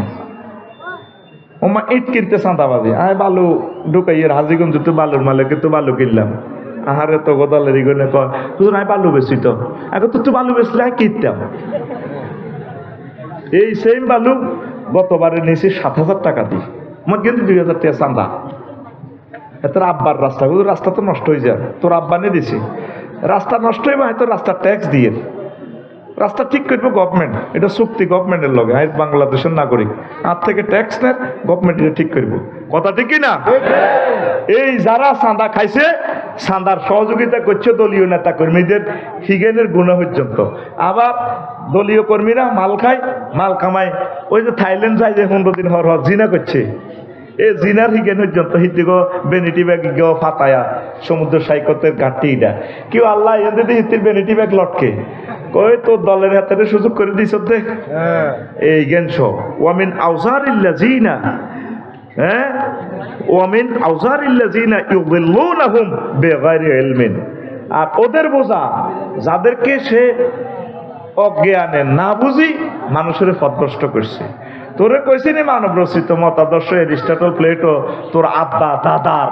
ওমা ইট কিনতে চাঁদাবাজি, আয় বালু ঢুকাইয়ের হাজিগঞ্জ তো বালুর মালিকে তো বালু কিনলাম। আহারে তো গোদালের ইগনে কয় হুজুর আয় বালু বেশি তো, এখন তো বালু বেচলে আয় কিনতাম। এই সেম বালু গতবারে নিয়েছি 7,000 টাকা দিই, আমার কিন্তু 2,000 টাকা চাঁদা। তোর আব্বার রাস্তা, রাস্তা তো নষ্ট হয়ে যায়, তোর আব্বা নিয়ে দিছি, রাস্তা নষ্ট হইবে হয়তো রাস্তা ট্যাক্স দিয়ে, রাস্তা ঠিক করবো গভর্নমেন্ট, এটা চুক্তি গভর্নমেন্টের লগে, আমি বাংলাদেশের নাগরিক, আর থেকে ট্যাক্স নেয় গভর্নমেন্ট এটা ঠিক করবো, কথা ঠিক কিনা? এই যারা চাঁদা খাইছে, চাঁদার সহযোগিতা করছে দলীয় নেতা কর্মীদের হিগেনের গুণা পর্যন্ত। আবার দলীয় কর্মীরা মাল খায়, মাল কামায়, ওই যে থাইল্যান্ড যায় যে 15 দিন হর হর জিনা করছে, এ জিনার হিগেন পর্যন্ত হিতিগ বেনিটি ব্যাগ গেও ফাতায়া সমুদ্র সৈকতের ঘাটতিটা কেউ আল্লাহ এদের হিতির বেনিটি ব্যাগ লটকে কই তোর দলের হাতে সুযোগ করে দিছ দে এই জ্ঞান সব ওয়ামিন আউজারিল্লাযিনা, হ্যাঁ ওয়ামিন আউজারিল্লাযিনা ইউদিল্লুনাহুম বিগাইরি ইলমিন। আর ওদের বোঝা যাদেরকে সে অজ্ঞানে না বুঝি মানুষের পথভ্রষ্ট করছে। তোরে কইছি নি মানব রচিত মতাদর্শ এরিস্টটল প্লেটো তোর আব্বা দাদার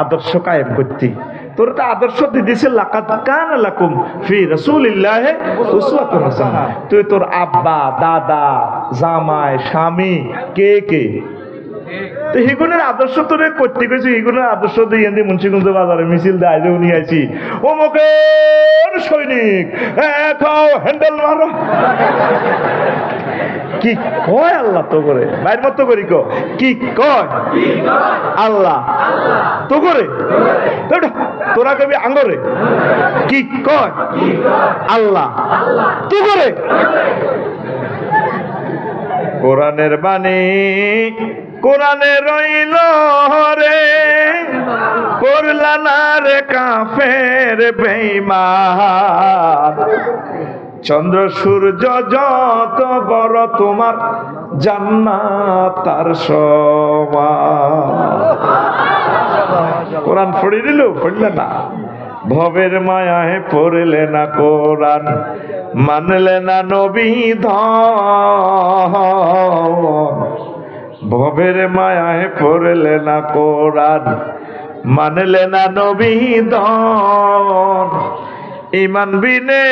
আদর্শ কায়েম করতি, তোর তো আদর্শ দিদিছে লাকাদ কানা লাকুম ফি রাসূলিল্লাহি উসওয়াতুন হাসানাহ। তুই তোর আব্বা দাদা জামাই স্বামী কে কে তো হিগুনের আদর্শ তোরে করতে কইছি, হিগুনের আদর্শ দিয়ে এনে মুন্সিগঞ্জ বাজারে মিছিল দেয় যে উনি আইছি অমুকের সৈনিক খাও হ্যান্ডেল মারো কি কয় আল্লাহ তো করে বাইর মতো করি কি কয় আল্লাহ তো করে তোরা কবি আঙ্গরে কি কয় আল্লাহ তো করে। কোরআনের বাণী কোরআনে রইল রে করলা না রে কাফের বেঈমান, চন্দ্র সূর্য যত বড় তোমার জান্নাত তার সমান। কোরআন পড়ে দিল পড়লে না, ভবের মায়ায় পড়লে না কোরআন, মানলে না নবী ধন, ভবের মায়ায় পড়লে না কোরআন, মানলে না নবী ধন, ইমান বিনে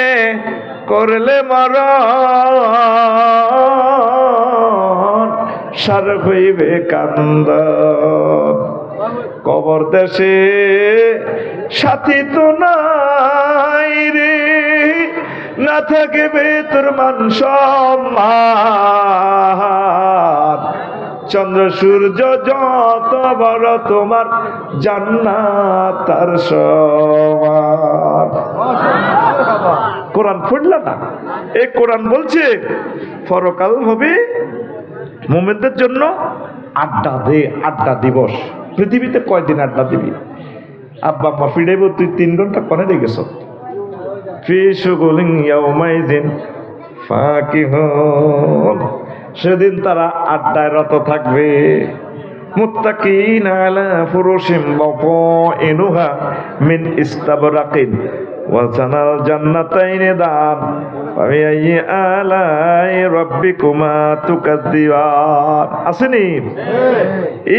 করলে মরণ, সার হইবে কান্দ। কবর দেশে সাথী তো নাই রে, না থাকিবে তোর মান সম্মান। চন্দ্র সূর্য যত বড় তোমার জান্নাত তার সমান। কোরআন পড়লা না? এই কোরআন বলছে পরকাল হবে মুমিনদের জন্য আড্ডা দিবস। পৃথিবীতে কয়দিন আড্ডা দিবি? আব্বা আম্মা ফিরাইব, তুই 3 ঘন্টা কনে দিয়ে গেছ। ফি শুগুলিন ইয়াউমাইযিন ফাকিহুন, সেদিন তারা আড্ডায় রত থাকবে। মুত্তাকিনা আলা ফুরুশিন বাতাইনুহা মিন ইস্তাবরাকিন ওয়া জানাল জান্নাতাইনি দান ফাবিআইয়ি আলাই রাব্বিকুমা তুকাদ্দিবান। আসেনি?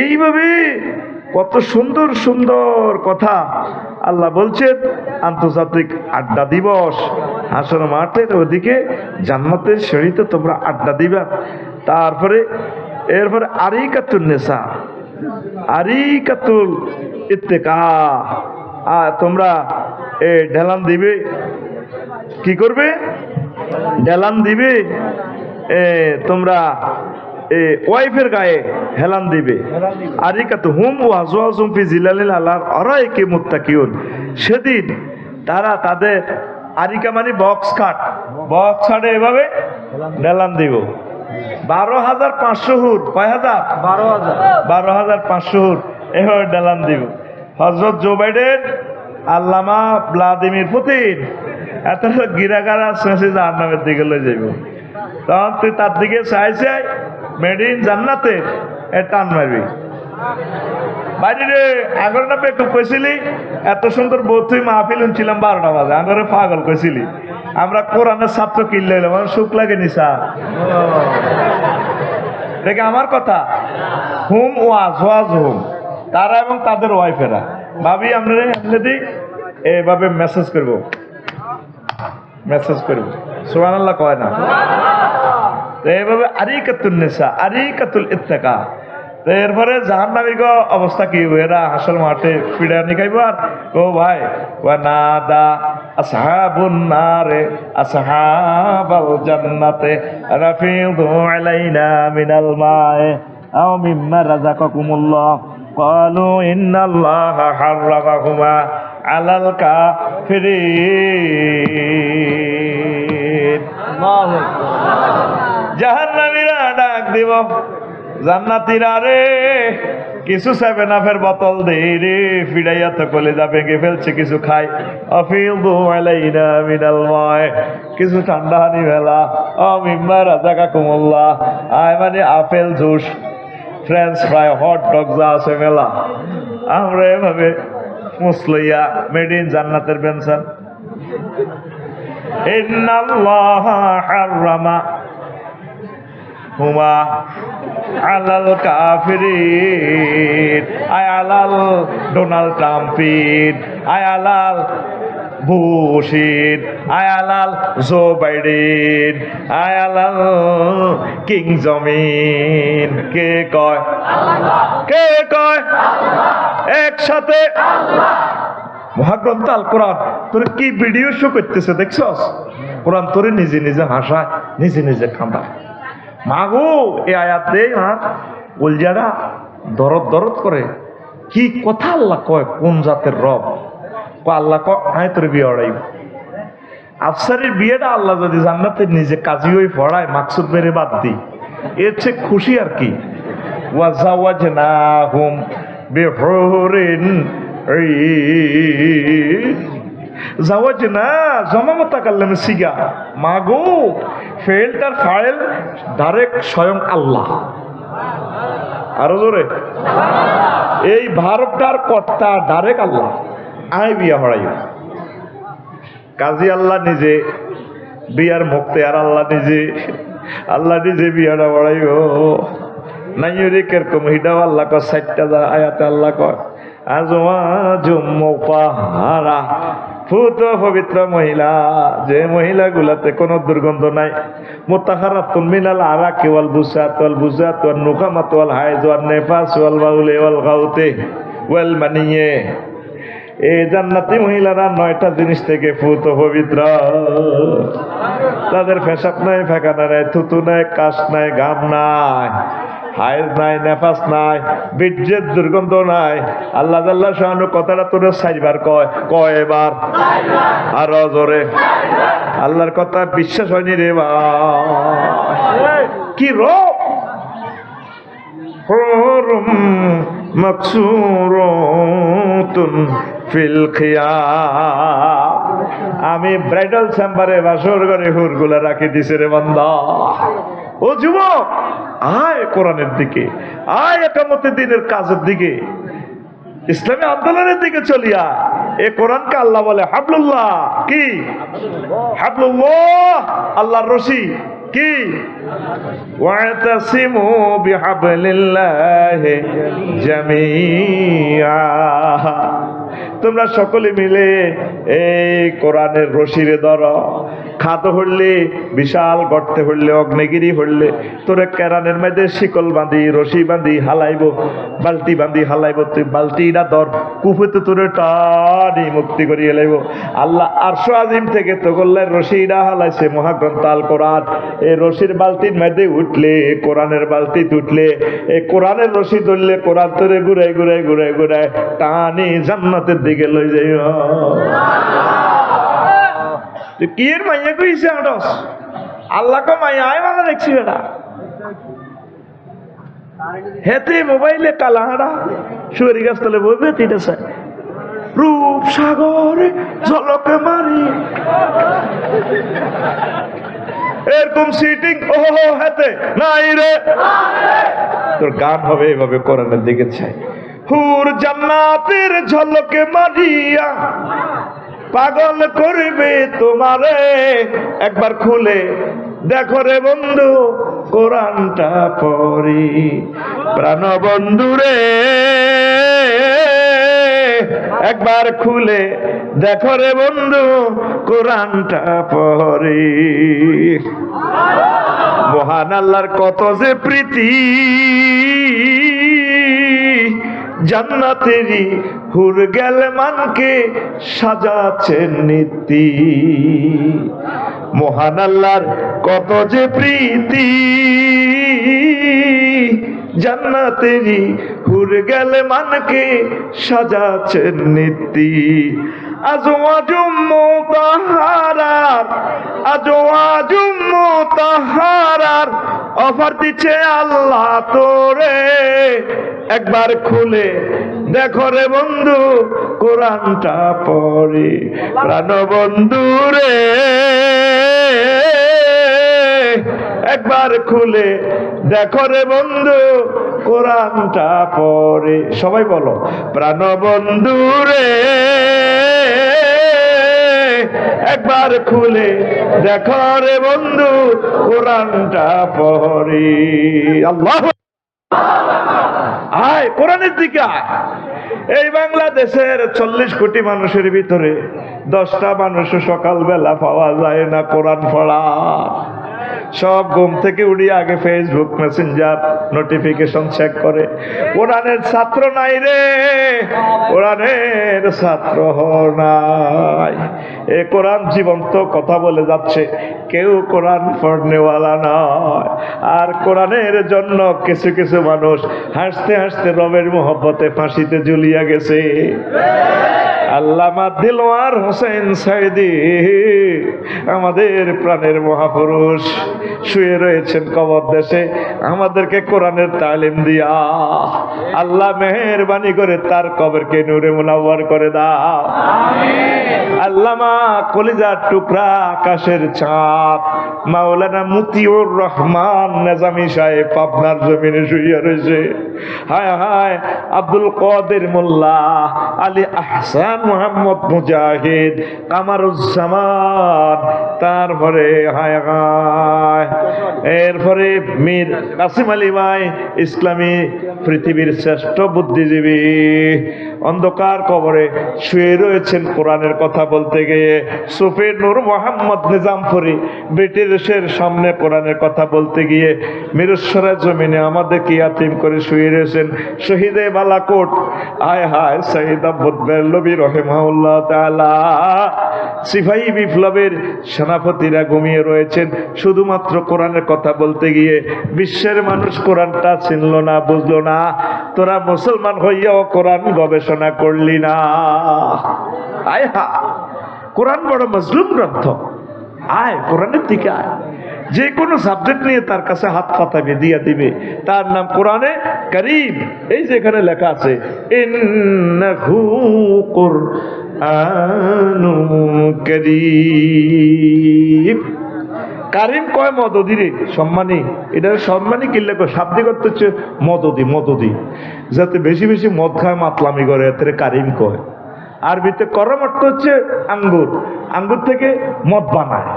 এইভাবে কত সুন্দর সুন্দর কথা আল্লাহ বলছেন। আন্তর্জাতিক আড্ডা দিবস, হাসর মাঠের ওদিকে জান্নাতের সিঁড়িতে তোমরা আড্ডা দিবা। তারপরে এরপরে আরিকাতুন নেসা, আরিকাতুল ইত্তেকা, তোমরা ঢেলান দিবে। কি করবে? ঢেলান দিবে। তোমরা ওয়াইফের গায়ে হেলান দিবে। আরিকাতু হুম ওয়াজওয়াজুম ফি জিলালিল আলার আরাইকি মুত্তাকিউন। সেদিন তারা তাদের আরিকা মানে বক্স খাটে এভাবে ঢেলান দিব। 12,500 হুর। কয় হাজার? 12,500 হুর এভাবে ঢেলান দিব। হযরত জো বাইডেন, আল্লামা ভ্লাদিমির পুতিন এত গিরাগারা শেষে জাহান্নামের দিকে লয়ে যাইব। তখন তুই তার দিকে চাই মেড ইন জান্নাতে টান মারবি। বাইরে রে আগর না একটু কইছিলি এত সুন্দর বউ, তুই মাহফিল ছিলাম 12টা বাজে, আগরে পাগল কইছিলি। আমরা কোরআনের ছাত্র কিনলে আমার সুখ লাগে নিসা। দেখে আমার কথা, হুম ওয়াজ হুম, তারা এবং তাদের ওয়াইফেরা ভাবি আমরা এমনি এভাবে মেসেজ করব সুবহানাল্লাহ কয় না? এইভাবে আরিকাতুন নিসা, আরিকাতুল ইত্তেকা। তো এরপরে জাহান্নামীর অবস্থা কি? এরা হাসর মাঠে ফিডানি খাইব আর ও ভাই ওয়া নাদা আসহাবুন নারে আসহাবাল জান্নাতে রাফিদু আলাইনা মিনাল মায়ে আও মিম্মা রাযাকাকুমুল্লাহ ক্বালু ইন্নাল্লাহা হাররামাহুমা আলাল কাফিরিন। আল্লাহু আকবার। জাহান্নামীরা ডাক দিব, জান্নাতীরা রে কিছু 7-আপের বোতল দে রে, ফিডাইয়া তো কলেজা ভেঙে ফেলছে, কিছু খাই। আফিদু আলাইনা মিনাল মায়ে, কিছু ঠান্ডা হানি মেলা। মিম্মা রাযাকাকুমুল্লাহ, আয় মানে apple juice, French fry, hot dog যা আছে মেলা। আমরা এভাবে মুসলইয়া মেড ইন জান্নাতের বেনসান। ইন্নাল্লাহা হাররামা হুমা আলাল কাফিরিন, আয় আলাল ডোনাল্ড ট্রাম্পিন, আয় আলাল বুশিন, আয় আলাল জো বাইডেন, আয় আলাল কিং জমিন। কে কয়? কে কয়? একসাথে মহাগ্রন্থ আল কোরআন তোর কি ভিডিও শো করতেছে দেখছস? কোরআন তোরে নিজে নিজে হাসায়, নিজে নিজে কাঁদায়। মাগো এ আয়াত দেই আর কলজারা দরদ করে। কি কথা আল্লাহ কয়? কোন জাতের রব? আল্লাহ কয় আয় তোর বিয়ে অড়াইব। আফসারির বিয়েটা আল্লাহ যদি জান্নাতে নিজে কাজী হয়ে পড়ায়, মাকসুদ মেরে বাদ দি, এর চেয়ে খুশি আর কি? ওয়াজাওয়াজনাহুম বিহুরিন জাওয়াজনা জমা মুতাকাল্লিম সিগা। মাগো ফেলটার ফাইল ডাইরেক্ট স্বয়ং আল্লাহ। আরো জোরে, এই ভারতটার কর্তা ডাইরেক্ট আল্লাহ। আয় বিয়া হড়াই কাজী আল্লাহ নিজে, বিয়ার মুক্তি আর আল্লাহ নিজে বিয়াটা হড়াই নাই রে কিরকম হিডাও আল্লাহ কয় 4টা আয়াতে আল্লাহ কয় আজওয়াজুম মুতাহহারা ফুত পবিত্র মহিলা, যে মহিলাগুলাতে কোনো দুর্গন্ধ নাই। মুতাহারাতুন মিনাল আরাকি ওয়াল বুসাত ওয়াল বুজাত ওয়ান নুখামাত ওয়াল হায়জ ওয়ান নিফাস ওয়াল বাউলি ওয়াল গাউতে ওয়াল মানিয়ে। এই জান্নাতি মহিলারা 9টা জিনিস থেকে ফুত পবিত্র। তাদের পেশাব নাই, পায়খানা নাই, থুতু নাই, কাশ নাই, ঘাম নাই, হায়জ নাই, নেফাস নাই, বীর্যের দুর্গন্ধ নাই। আল্লাহ জাল্লা শানু কথাটা তোরে 4বার কয় এবার আরো জোরে। আল্লাহর কথা বিশ্বাস হয়নি রে ভাই। কি রোগ! হুরুম মাকসুরাতুন ফিল খিয়াম। আমি ব্রাইডাল চেম্বারে বাসর ঘরে হুরগুলা রাখি দিছে রে বান্দা। ও যুবক, আয় কোরআনের দিকে, আয় একামতের দিনের কাজের দিকে, ইসলামী আন্দোলনের দিকে চলিয়া। এ কোরআনকে আল্লাহ বলে হাবলুল্লাহ। কি হাবলুল্লাহ? আল্লাহর রশি। কি ওয়াতাসিমু বিহাবলিল্লাহি জামিআ। তোমরা সকলে মিলে এই কোরআনের রশিরে ধরো। খাদ্য হইলে বিশাল গর্তে হইলে অগ্নিগিরি হইলে তোরে কেরানের মধ্যে শিকল বাঁধি, রশি বাঁধি হালাইব, বালতি বাঁধি হালাইব। তুই বালতিটা ধর, কুফুতে তোরে টানি মুক্তি করিয়ে লাইব। আল্লাহ আরশ আজিম থেকে তোগল্লার রশিটা হালাইছে মহাগ্রন্থ আল কোরআন। এই রশির বালতির মধ্যে উঠলে, কোরআনের বালতি উঠলে, এই কোরআনের রশি ধরলে কোরআন তোরে ঘুরাই ঘুরাই ঘুরাই ঘুরাই টানি জান্নাতের দিকে লই যাই। কি এর মাইয়া কইছে আটস? আল্লাহ কো মাইয়া আয় বাংলা দেখছি বেটা। হেতে মোবাইলে কালাহাড়া সুয়ারি গাছ তলে বইবে তিনটা চাই রূপ সাগরে ঝলকে মারি এরকম সিটিং। ও হেতে নাই রে, তোর গান হবে এভাবে কোরআনের দিকে চাই। হুর জান্নাতের ঝলকে মারিয়া পাগল করবে তোমারে। একবার খুলে দেখো রে বন্ধু কোরআনটা পড়ি। প্রাণ বন্ধু রে একবার খুলে দেখো রে বন্ধু কোরআনটা পড়ি। মহান আল্লাহর কত যে প্রীতি, জান্নাতেরই হুর গেল মানকে সাজাচ্ছেন নীতি। মহান আল্লাহর কত যে প্রীতি, জান্নাতেরই হুর গেল মানকে সাজাচ্ছেন নীতি। আজওয়াজুম মুতাহারার, আজওয়াজুম মুতাহারার অফার দিচ্ছে আল্লাহ তোরে। একবার খুলে দেখো রে বন্ধু কোরআনটা পড়ি। প্রাণ বন্ধু রে একবার খুলে দেখো রে বন্ধু কোরআনটা পড়ি। সবাই বলো প্রাণ বন্ধু রে একবার খুলে দেখো রে বন্ধু কোরআনটা পড়ি। আল্লাহ আয় কোরআনের দিকে আয়। এই বাংলাদেশের 40 কোটি মানুষের ভিতরে 10টা মানুষও সকালবেলা পাওয়া যায় না কোরআন পড়া। সব ঘুম থেকে উড়িয়ে আগে ফেসবুক মেসেঞ্জার নোটিফিকেশন চেক করে। কোরআনের ছাত্র নাই রে, কোরআনের ছাত্র নাই। এ কোরআন জীবন্ত কথা বলে যাচ্ছে, কেউ কোরআন পড়নেওয়ালা নয়। আর কোরআনের জন্য কিছু কিছু মানুষ হাসতে হাসতে রবের মোহব্বতে ফাঁসিতে ঝুলিয়া গেছে। আল্লামা দিলওয়ার হোসেন সাইদি আমাদের প্রাণের মহাপুরুষ শুয়ে রয়েছেন কবর দেশে, আমাদেরকে কোরআনের তালিম দিয়া। আল্লাহ মেহেরবানি করে তার কবরকে নূরে মুনাওয়ার করে দাও। আল্লামা কলিজার টুকরা আকাশের চাঁদ মাওলানা মতিউর রহমান নেজামি সাহেব পাবনার জমিনে শুয়ে রয়েছে। হায় হায় আব্দুল কাদের মোল্লা, আলী আহসান মোহাম্মদ মুজাহিদ, কামারুজ্জামান, তারপরে হায় হায়, এরপরে মীর কাসিম আলী ভাই, ইসলামী পৃথিবীর শ্রেষ্ঠ বুদ্ধিজীবী, অন্ধকার কবরে শুয়ে রয়েছেন কোরআনের কথা বলতে গিয়ে। সুফি নূর মোহাম্মদ নিজামপুরী ব্রিটিশের সামনে কোরআনের কথা বলতে গিয়ে মিরস্বরের জমিনে আমাদের কি ইয়াতিম করে শুয়ে রয়েছেন শহীদে বালাকোট, আয় হায় শহীদ আব্বুদ বেরলভী রহিমাহুল্লাহ তাআলা। সিপাহী বিপ্লবের সেনাপতিরা ঘুমিয়ে রয়েছেন শুধুমাত্র কোরআনের কথা বলতে গিয়ে। বিশ্বের মানুষ কোরআনটা চিনল না, বুঝলো না। তোরা মুসলমান হইয়াও কোরআন গবেষণা করলি না। আয় হা, কোরআন বড় মজলুম গ্রন্থ। আয় কোরআনের দিকে আয়, যে কোনো সাবজেক্ট নিয়ে তার কাছে হাত পাতাবে, দিয়া দিবে। তার নাম কোরআনে কারীম। এই যে এখানে লেখা আছে ইন্নাহু কুরআনুন কারীম। কারিম কয় মদদি রে, সম্মানী। এটা সম্মানী কিনলে শাব্দিক অর্থ হচ্ছে মদদি, মদদি। যাতে বেশি বেশি মদ খায়, মাতলামি করে, এতে কারিম কয়। আরবিতে করম অর্থ হচ্ছে আঙ্গুর, আঙ্গুর থেকে মদ বানায়।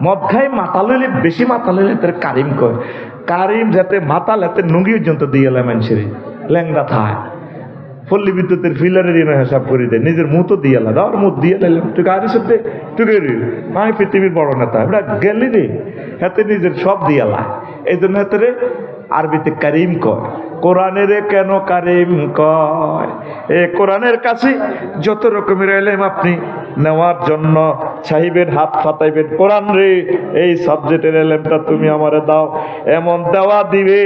মদ খাই মাতাল হইলে, বেশি মাতাল হইলে এতে কারিম কয়। কারিম যাতে মাতাল এতে নুঙ্গি পর্যন্ত দিয়ে এলাম মানুষের ল্যাংড়া থায়, পল্লী বিদ্যুতের ফিলারের হিসাব করে দেয়, নিজের মুতো দিয়ে এলাম, আর মুখ দিয়ে এলাম, তুই গাড়ি সাথে তুই গেলি আমি পৃথিবীর বড় নেতা, এটা গেলি রে, হাতে নিজের সব দিয়ে এলা। এই জন্য হাতে আরবিতে কারিম কয়। কোরআনের কেন কারিম কয়? এ কোরআনের কাছে যত রকমের এলেম আপনি নেওয়ার জন্য চাইবেন, হাত পাতাইবেন, কোরআন রে এই সাবজেক্টের এলেমটা তুমি আমারে দাও, এমন দেওয়া দিবে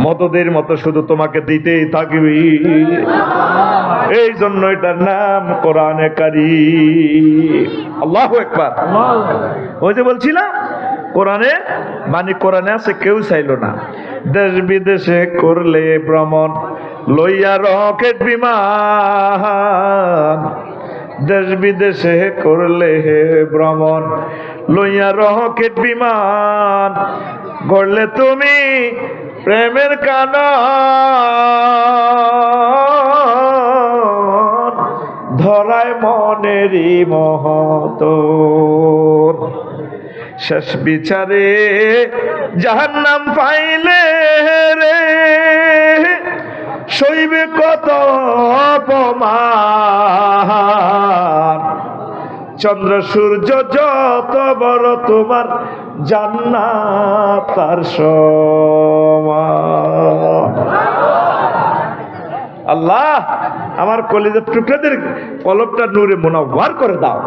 মদদের মতো শুধু তোমাকে দিতেই থাকবি। এই জন্য এটার নাম কোরআনে কারীম। আল্লাহু আকবার। ওই যে বলছিলাম কোরআনে মানে কোরআনে আছে, কেউ চাইল না। দেশ বিদেশে করলে ভ্রমণ লইয়া রকেট বিমান, দেশ বিদেশে করলে ভ্রমণ লইয়া রকেট বিমান, গড়লে তুমি প্রেমের কানন, ধরায় মনেরই মহত, শেষ বিচারে জাহান্নাম পাইলে রে সইবে কত অপমান, চন্দ্র সূর্য যত বড় তোমার জান্নাত তার সমান। আল্লাহ আমার কলিজার টুকরাদের কলবটা নূরে মুনাওয়ার করে দাও,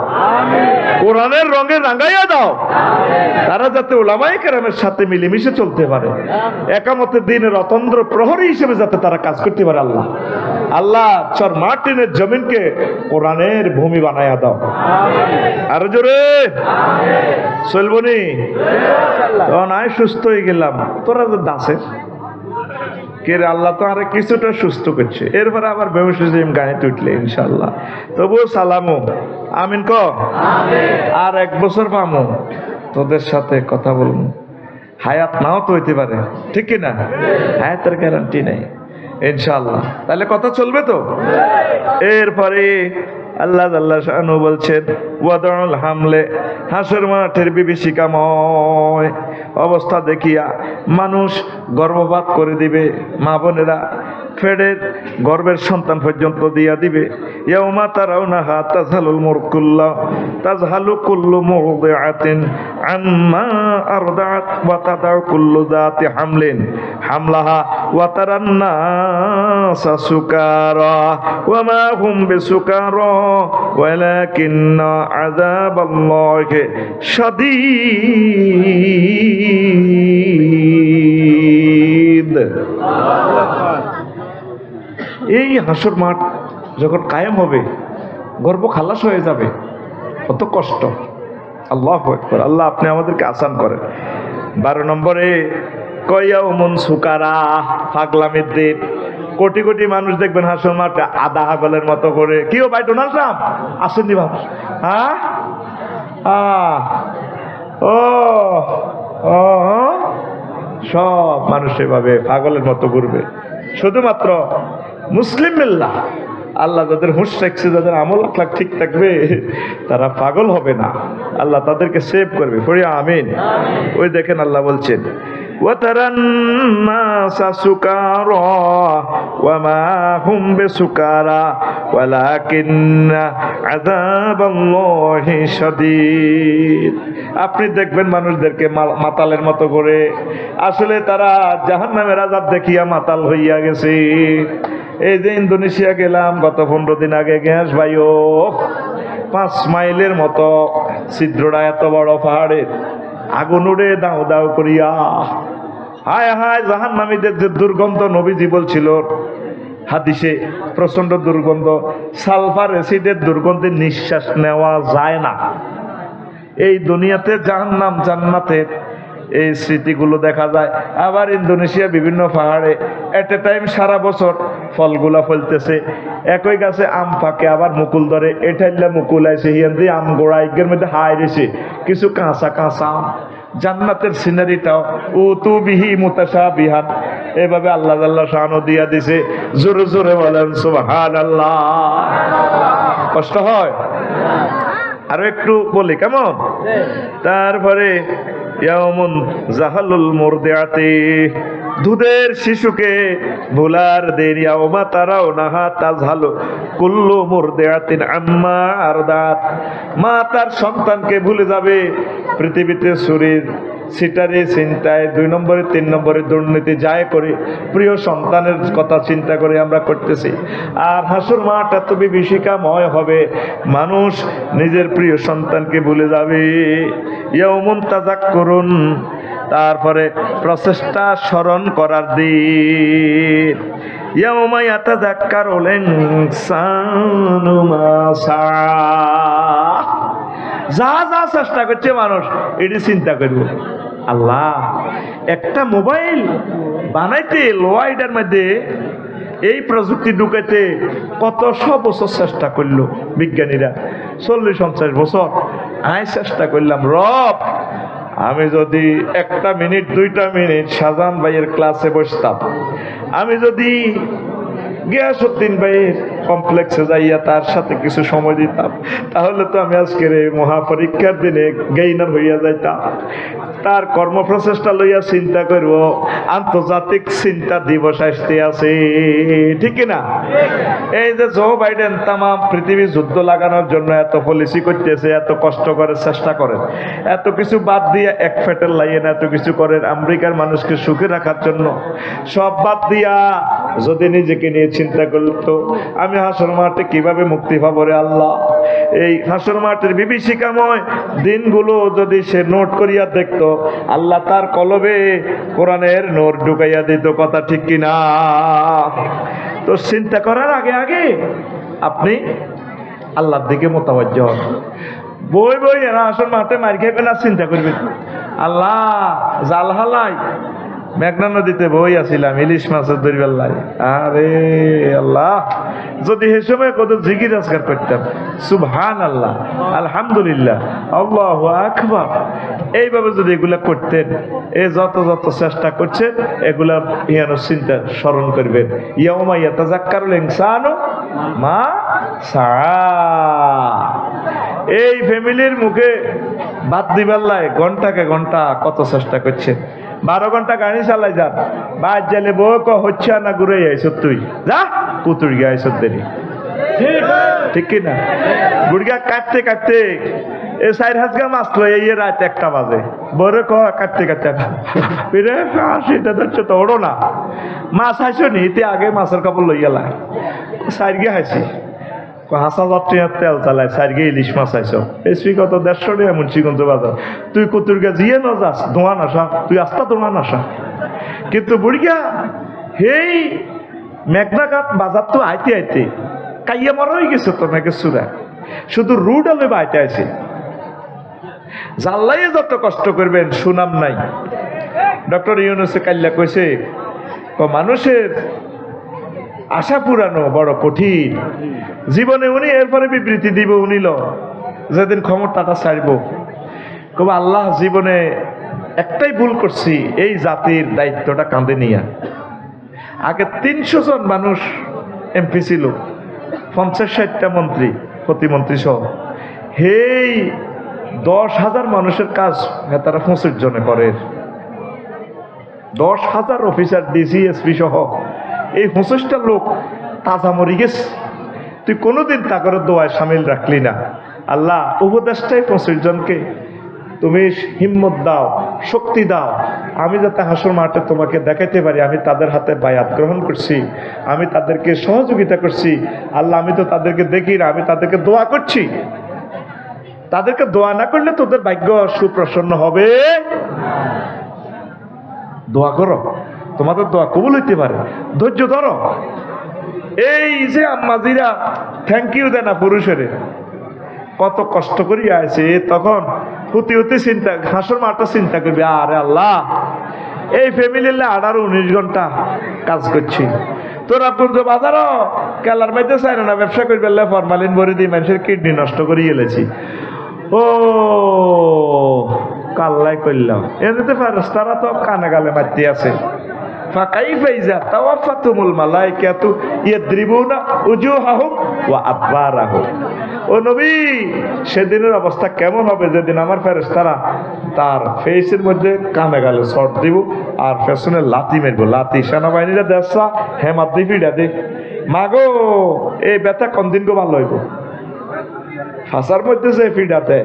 কোরআনের রঙে রাঙাইয়া দাও, তারা যাতে উলামায়ে কেরামের সাথে মিলেমিশে চলতে পারে, একামতের দিনের অতন্দ্র প্রহরী হিসেবে যাতে তারা কাজ করতে পারে। আল্লাহ আল্লাহ চর মার্টিনের জমিনকে কোরআনের ভূমি বানাইয়া দাও। আরো জোরে চলবনি? তখন আমি সুস্থ হয়ে গেলাম, তোরা যে দাসে কে রে, আল্লাহ তো আরে কিছুটা সুস্থ করছে, এরপরে আবার বেহুশ গায়ে তুটলে ইনশাল্লাহ। তবুও সালামু আমিন ক, আর 1 বছর পামু তোদের সাথে কথা বলবো। হায়াত নাও তো হইতে পারে, ঠিক কিনা? হায়াতের গ্যারান্টি নেই ইনশাআল্লাহ। তাহলে কথা চলবে তো? এরপরে আল্লাহ আল্লাহ শানু বলছেন ওয়াদউল হামলে, হাসর মাঠের বিভীষিকাময় অবস্থা দেখিয়া মানুষ গর্ভপাত করে দিবে, মা বোনেরা ফেডের গর্ভের সন্তান পর্যন্ত দিয়া দিবে। ইয়াউমা তারাউনাহা তাযহালুল মুরকুল্লা তাযহালু কুল্লু মুরদিআতিন আম্মা আরদাআত ওয়া তাদাউ কুল্লু যাতি হামলিন হামলাহা ওয়া তারান নাসা সুকারা ওয়া মা হুম বিসুকারা ওয়ালাকিন্না আযাবাল্লাহি শাদীদ। এই হাসর মাঠ যখন কায়েম হবে, গর্ব খালাস হয়ে যাবে, কত কষ্ট। আল্লাহু আকবার। আল্লাহ আপনি আমাদেরকে আসান করেন। 12 নম্বরে কয়াউমুন সুকারা, পাগলামির দিন। কোটি কোটি মানুষ দেখবেন হাসর মাঠে আধা হাগলের মতো করে। কিও ভাই ডোনাল্ড ট্রাম্প আসেননি বাবা? হ্যাঁ ও ও সব মানুষ এভাবে পাগলের মতো ঘুরবে। শুধুমাত্র মুসলিম মিল্লাহ আল্লাহ যাদের হুঁশ রাখছে, যাদের আমল আখলাক ঠিক থাকবে, তারা পাগল হবে না, আল্লাহ তাদেরকে সেভ করবে। পড়ি আমিন। ওই দেখেন আল্লাহ বলছেন وَتَرَى النَّاسَ سُكَارَى وَمَا هُمْ بِسُكَارَى وَلَكِنَّ عَذَابَ اللَّهِ شَدِيدٌ। আপনি দেখবেন মানুষদেরকে মাতালের মতো করে, আসলে তারা জাহান্নামের আযাব দেখিয়া মাতাল হইয়া গেছে। এই যে ইন্দোনেশিয়া গেলাম গত 15 দিন আগে, গ্যাস ভাইও 5 মাইলের মতো ছিদ্রটা, এত বড় পাহাড়ের আগুন উড়ে দাও দাও করিয়া। হায় হায় জাহান্নামীদের যে দুর্গন্ধ, নবীজি বলছিল হাদিসে, প্রচন্ড দুর্গন্ধ, সালফার অ্যাসিডের দুর্গন্ধে নিঃশ্বাস নেওয়া যায় না। এই দুনিয়াতে জাহান্নাম জান্নাতের এই স্মৃতিগুলো দেখা যায়। আবার ইন্দোনেশিয়া বিভিন্ন পাহাড়ে এট এ টাইম সারা বছর ফলগুলা ফলতেছে, একই গাছে আম পাকে আবার মুকুল ধরে, এটাইলা মুকুল আইছে, হিয়ান দিয়ে আম গোড়াইগের মধ্যে হাই রেছে কিছু কাঁচা কাঁচা আম। জান্নাতের সিনারিটাও উতু বিহি মুতাশাবিহান, এভাবে আল্লাহ আল্লাহ শানও দিয়া দিছে। জোরে জোরে বলেন সুবহানাল্লাহ। কষ্ট হয়? আরো একটু বলি কেমন? তারপরে ইয়াউমুন জাহালুল মুরদিআতি, দুধের শিশুকে ভুলার দিন। ইয়াউমা তারাউনাহা তাযহালু কুল্লু মুরদিআতিন আম্মা আরদাত, মা তার সন্তানকে ভুলে যাবে। পৃথিবীতে চুরির সিটারি চিন্তায় 2 নম্বরে 3 নম্বরে দুর্নীতি যায় করে, প্রিয় সন্তানের কথা চিন্তা করে আমরা করতেছি। আর হাসর মাঠ এত বিভীষিকাময় হবে, মানুষ নিজের প্রিয় সন্তানকে ভুলে যাবে। ইয়াউমুন তাযাক্কুরুন, তারপরে প্রচেষ্টা স্মরণ করার দিন। ইয়াউমা ইয়াতাযাক্কারুল ইনসানু মা সাআ, যা যা চেষ্টা করছে মানুষ এটি চিন্তা করব। আল্লাহ, একটা মোবাইল বানাইতে লোয়াইডার মধ্যে এই প্রযুক্তি ঢুকাইতে কত 100 বছর চেষ্টা করলো বিজ্ঞানীরা, 40-50 বছর। আমি চেষ্টা করলাম, রব আমি যদি 1 মিনিট 2 মিনিট শাহজাহান ভাইয়ের ক্লাসে বসতাম, আমি যদি গিয়াসউদ্দিন ভাইয়ের কমপ্লেক্সে যাইয়া তার সাথে কিছু সময় দিতাম, তাহলে তো আমি আজকের এই মহাপরীক্ষার দিনে গেইনার হইয়া যাইতাম। তার কর্মপ্রচেষ্টা লইয়া চিন্তা করব, আন্তর্জাতিক চিন্তা দিবস আসতে আছে, ঠিক না? এই যে জো বাইডেন তাম পৃথিবী যুদ্ধ লাগানোর জন্য এত পলিসি করতেছে, এত কষ্ট করে চেষ্টা করেন, এত কিছু বাদ দিয়ে এক ফেটের লাইন এত কিছু করেন আমেরিকার মানুষকে সুখে রাখার জন্য, সব বাদ দিয়া যদি নিজেকে নিয়ে চিন্তা করতো আমি হাসর মাঠে কিভাবে মুক্তি পাবো রে আল্লাহ। এই হাসর মাঠের বিভীষিকাময় দিনগুলো যদি সে নোট করিয়া দেখতো, আল্লাহ তার কলবে কোরআনের নূর ঢুকাইয়া দিত, কথা ঠিক কিনা? তো চিন্তা করার আগে আগে আপনি আল্লাহর দিকে মোতাবজ্জ হন। বই বই এরা হাসর মাঠে মার খাইবে না, চিন্তা করবে আল্লাহ জাল হালাই মেঘনা নদীতে বই আসিলাম ইলিশ মাছের দরিবেল্লাই, আরে আল্লাহ যদি সে সময় কত জিকির আজকার করতাম, সুবহানাল্লাহ আলহামদুলিল্লাহ আল্লাহু আকবার, এইভাবে যদি এগুলা করতেন, এ যত যত চেষ্টা করছে এগুলা ইয়ানো চিন্তা স্মরণ করবেন। ইয়াউমা ইয়াতাযাক্কারুল ইনসানু মা সাআ। এই ফ্যামিলির মুখে বাদ দিবাল্লাই ঘন্টাকে ঘন্টা কত চেষ্টা করছেন, 12 ঘন্টা গাড়ি চালাই যান, বাদ জালে বউ হচ্ছে না ঘুরে আইস, তুই যা কুতুর গিয়ে আইস দেরি, ঠিক কিনা? গুড়িয়া কাটতে কাটতে এ 4 হাজগা মাছ লই এই রাত 1টা বাজে, বড় কাটতে কাটতে ফিরে সেটা হচ্ছে তো ওড়ো না, মাছ আইসো নি তে আগে মাছের কাপড় লই গেলা 4 গে হাসি হাসা যাত্রী তেল চালায় 4 গে ইলিশ মাছ আইসো, এসপি কত 150 টাকা মুন্সিগঞ্জ বাজার, তুই কুতুর গা জিয়ে না যাস ধোঁয়া নাসা, তুই আস্তা ধোঁয়া নাসা। কিন্তু বুড়িয়া হেই মেঘনাঘাট বাজার তো আইতে আইতে কাইয়া মরা হয়ে গেছে তো মেঘের সুরা, শুধু রুড আলে বাইতে আছে। জাল্লাইয়ে যত কষ্ট করবেন সুনাম নাই। ডক্টর ইউনুসে কাল্লা কইছে মানুষের আশা পুরানো বড় কঠিন, জীবনে উনি এরপরে বিবৃতি দিব উনিল যেদিন ক্ষমতাটা ছাড়ব, কব আল্লাহ জীবনে একটাই ভুল করছি, এই জাতির দায়িত্বটা কাঁধে নিয়া। আগে 300 জন মানুষ এমপি ছিল, 50-60টা মন্ত্রী প্রতিমন্ত্রী সহ, হেই 10,000 মানুষের কাজ তারা 25 জনে করে। 10,000 অফিসার, ডিসি, এসপি সহ এই 25টা লোক তাজা মরি গেছে। তুই কোনোদিন তা করে দোয়ায় সামিল রাখলি না। আল্লাহ উপদেশটাই 25 জনকে তুমি হিম্মত দাও, শক্তি দাও, আমি যাতে হাসর মাঠে তোমাকে দেখাইতে পারি আমি তাদের হাতে বায়াত গ্রহণ করছি, আমি তাদেরকে সহযোগিতা করছি। আল্লাহ আমি তো তাদেরকে দেখি না, আমি তাদেরকে দোয়া করছি। তাদেরকে দোয়া না করলে তোদের ভাগ্য সুপ্রসন্ন হবে। দোয়া করো, তোমাদের দোয়া কবুল হইতে পারে। ধৈর্য ধরো। এই যে আম্মাজিরা থ্যাংক ইউ দেয় না পুরুষের, কত কষ্ট করি আছে, তখন হতে হতে চিন্তা, হাসর মাঠটা চিন্তা করবি, আরে আল্লাহ এই ফ্যামিলির 18-19 ঘন্টা কাজ করছি, তোরা পুঞ্জ বাজারও কেলার মাইতে চাই না ব্যবসা করবে, ফরমালিন ভরে দিই মানুষের কিডনি নষ্ট করে গেলেছি। ও কাল্লাই করলাম, এমনিতে ফেরেশতারা তো কানে গালে মারতে আছে। فكيف إذا توفتهم الملائكة يضربون وجوههم وأدبارهم। ও নবী, সেদিনের অবস্থা কেমন হবে যেদিন আমার ফেরেশতারা তার ফেসের মধ্যে কানে গালে শর্ট দিব আর পেছনে লাথি মারবো। লাথি সেনাবাহিনীরা দেশা হেমাত দি ফিডা দে, মাগো এই ব্যথা কোনদিন গো ভালো হইব। ফাঁসার মধ্যে যে ফিডাতে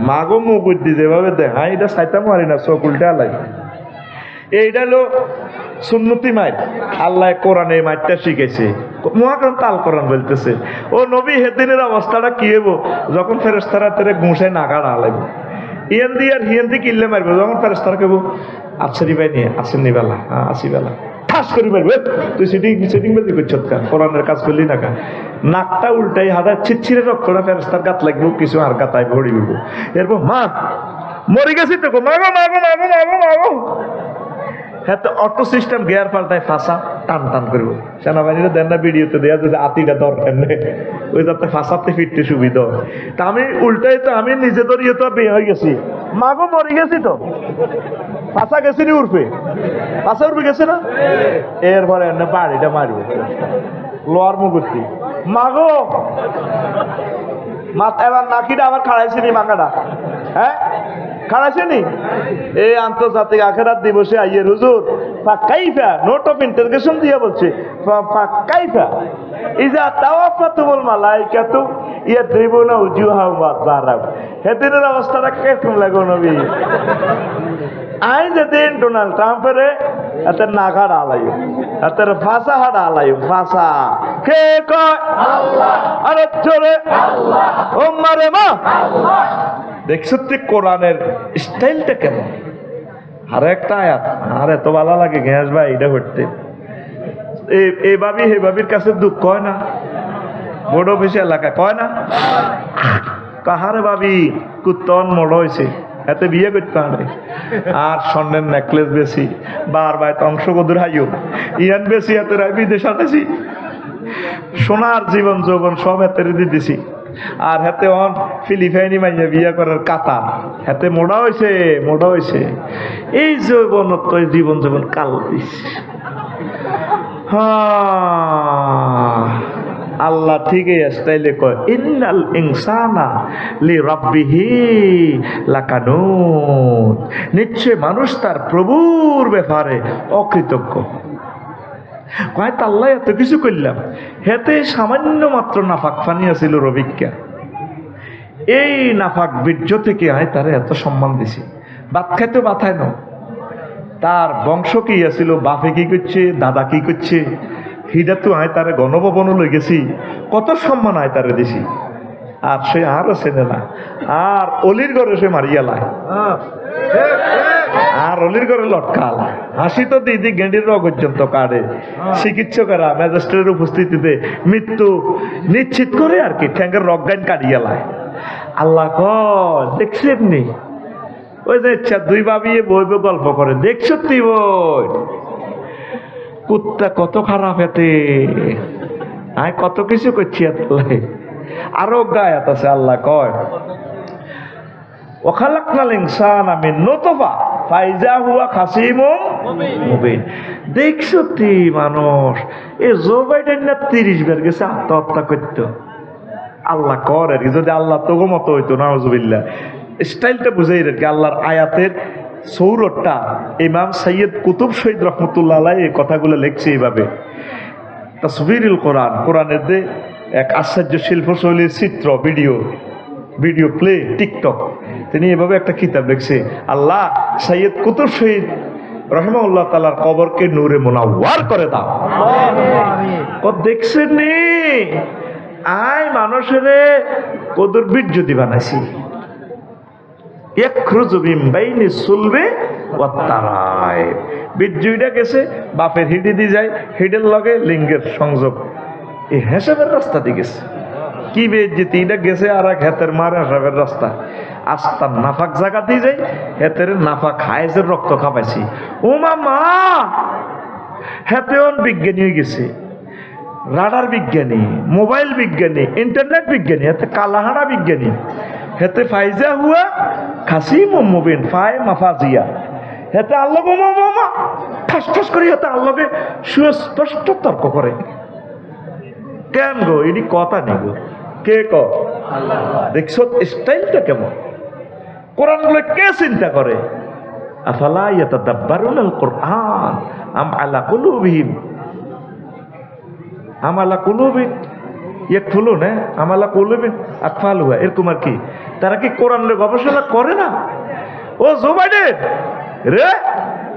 মাগো মুখ বুদ্ধি যেভাবে দেয়, হ্যাঁ এটা সাইতাম মারি না, চোখ উল্টে আলাই। এইটা হলো সুন্নতি মাইর। আল্লাহ কোরআনে এই মাইরটা শিখেছে, মহাগ্রন্থ আল কোরআন বলতেছে। ও নবী, হেদিনের অবস্থাটা কি হইব যখন ফেরেশতারা তেরে ঘুষায় নাগাড় আলাইব, ইয়ান দি আর হিয়ান দি কিল্লে মারবো, যখন ফেরেশতারা কেবো আচ্ছারি ভাই নিয়ে আসেন নি বেলা, হ্যাঁ আসি বেলা, ঠাস করি মারবে। তুই সিটিং বেদি করছ কেন, কোরআনের কাজ করলি না কেন? নাকটা উল্টাই হাদা ছিটছিরে রক্তটা ফেরেশতার গাত লাগবো, কিছু আর গাতায় ভরি দিব। এরপর মা মরে গেছি তো, মাগো মাগো মাগো মাগো মাগো। হ্যাঁ, তো অটো সিস্টেম গিয়ার পাল্টায় ফাঁসা টান টান করবো। সেনাবাহিনীরা দেন না ভিডিওতে দেওয়া যদি আতিটা দরকার নেই, ওই যাতে ফাঁসাতে ফিরতে সুবিধা হয়। তা আমি উল্টাই তো আমি নিজে ধরিয়ে তো বিয়ে হয়ে গেছি, মাগো মরে গেছি তো, ফাঁসা গেছি নি উর্ফে, ফাঁসা উর্ফে গেছে না। এরপরে এনে বাড়িটা মারবে লোয়ার মুগুরটি, মাগো মাথা এবার নাকিটা আবার খাড়াইছি নি, মাকাটা হ্যাঁ খাড়াইছেনি। এই আন্তর্জাতিক আখেরাত দিবসে আইয়ের হুজুর ফাকাইফা নোট অফ ইন্টারগেশন দিয়ে বলছে, ফাকাইফা ইজা তাওয়াফাতুল মালাইকাতু ইয়াদরিবুনা উজুহাহুম ওয়া আদবারাহুম। হেদিনের অবস্থাটা কেমন লাগো নবী? আই যেদিন ডোনাল্ড ট্রাম্পের এত নাগাড় আলাইম, এত ফাঁসা হাড় আলাইম, ফাঁসা কে কয় আল্লাহ, আরে জোরে আল্লাহ, ও মারে মা আল্লাহ। দেখছো তো কোরআনের স্টাইলটা কেমন। আর একটা আয়াত আর এত ভালো লাগে গ্যাস ভাই এটা করতে, এই ভাবি হে ভাবির কাছে দুঃখ হয় না, বড় বেশি এলাকা কয় না, কাহারে ভাবি কুত্তন মোড় হয়েছে এতে বিয়ে করতে পারে, আর স্বর্ণের নেকলেস বেশি, বারবার অংশগদুর হাইও ইয়ান বেশি, এত বিদেশ আনেছি, সোনার জীবন যৌবন সব হাতে দিতেছি। আর হাতে অন ফিলিপাইনি মাইয়া বিয়ে করার কাতা হাতে মোড়া হয়েছে, মোড়া হয়েছে। এই যৌবনত্ব জীবন যৌবন কাল দিস। আল্লাহ ঠিকই স্টাইলে কয়, ইন্নাল ইনসানা লিরাব্বিহি লাকানুত। নিশ্চয় মানুষ তার প্রভুর ব্যাপারে অকৃতজ্ঞ। কয় আল্লাহ এত কিছু করলাম, হেতে সামান্য মাত্র নাফাক ফানি আছিল রবিকা, এই নাফাক বীর্য থেকে আয় তারা এত সম্মান দিছি। ভাত খাইতে বাথায় ন, তার বংশ কি আছিল, বাপে কি করছে, দাদা কি করছে, হিডা তো আয় তারে গণভবন লই গেছি, কত সম্মান আয় তারে দিছি। আর সে আরো চেনে না, আর অলির ঘরে সে মারিয়া লাই, আর অলির ঘরে লটকাল, হাসি তো দিদি গেন্ডির রোগ পর্যন্ত কাটে। চিকিৎসকেরা ম্যাজিস্ট্রেটের উপস্থিতিতে মৃত্যু নিশ্চিত করে আর কি ঠ্যাঙ্গের রক গাইন কাটিয়া লাই। আল্লাহ কয় দেখছেন নি, ওই যে ইচ্ছা দুই ভাবিয়ে বইবে গল্প করে, দেখছো তুই বই কুত্তা কত খারাপ এতে, আয় কত কিছু করছি। আরো গায়াত আছে, আল্লাহ কয় ওখালাকনাল ইনসানা মিন নুতফা ফাইজা হুয়া খাসিমুম মুবিন। দেখছো তুই মানুষ এ জো বাইডেন না 30 বার গেছে আত্মহত্যা করতো। আল্লাহ করে যদি আল্লাহ তো মতো হইতো নাউজুবিল্লাহ। স্টাইলটা বুঝাই রে আল্লাহর আয়াতের সৌরটা। ইমাম সৈয়দ কুতুব শহীদ রহমতুল্লাহ আলাইহি এই কথাগুলো লিখছে এইভাবে, তাসবিরুল কোরআন, কোরআনের যে এক আশ্চর্য শিল্পশৈলীর চিত্র, ভিডিও প্লে, টিকটক, তিনি এভাবে একটা কিতাব লিখছে, আল্লাহ সৈয়দ কুতুব শহীদ রহমাউল্লাহ তাআলার কবরকে নূরে মুনাওয়ার করে দাও। দেখছেন নি আয় মানুষের কদর বীর্যতি বানাইছি, বীর্যটা গেছে বাপের হিডি দিয়ে যায়, হিডের লগে লিঙ্গের সংযোগ, এই হেসাবের রাস্তা দিয়ে গেছে। কি বেজ্জতি এটা গেছে আর এক হেতের মার হেসাবের রাস্তা। আস্তার নাফাক জায়গাতেই যাই, হেতের নাফাক হায়েজের রক্ত খাপাইছি। ও মা হেতেও বিজ্ঞানী হয়ে গেছে, রাডার বিজ্ঞানী, মোবাইল বিজ্ঞানী, ইন্টারনেট বিজ্ঞানী, হেতে কালাহাড়া বিজ্ঞানী, হেতে ফাইজা হুয়া খাসিমুম মুবিন ফায় মাফাজিয়া, হেতে আল্লাহ মামা ঠাস ঠাস করে হেতে আল্লাহকে সুস্পষ্ট তর্ক করে। কেন গো এটি কথা নেই গো, কে ক দেখছো স্টাইলটা কেমন? কোরআন গুলো কে চিন্তা করে? আফালা ইয়াতাদাব্বারুনাল কোরআন আম আলা কুলুবিহিম আমালা কুলুবিন ইয়াকফুলুন, আমালা কুলুবিন আকফালুহা, এরকম আর কি। তারা কি কোরআনের গবেষণা করে না? ও জো বাইডেন রে,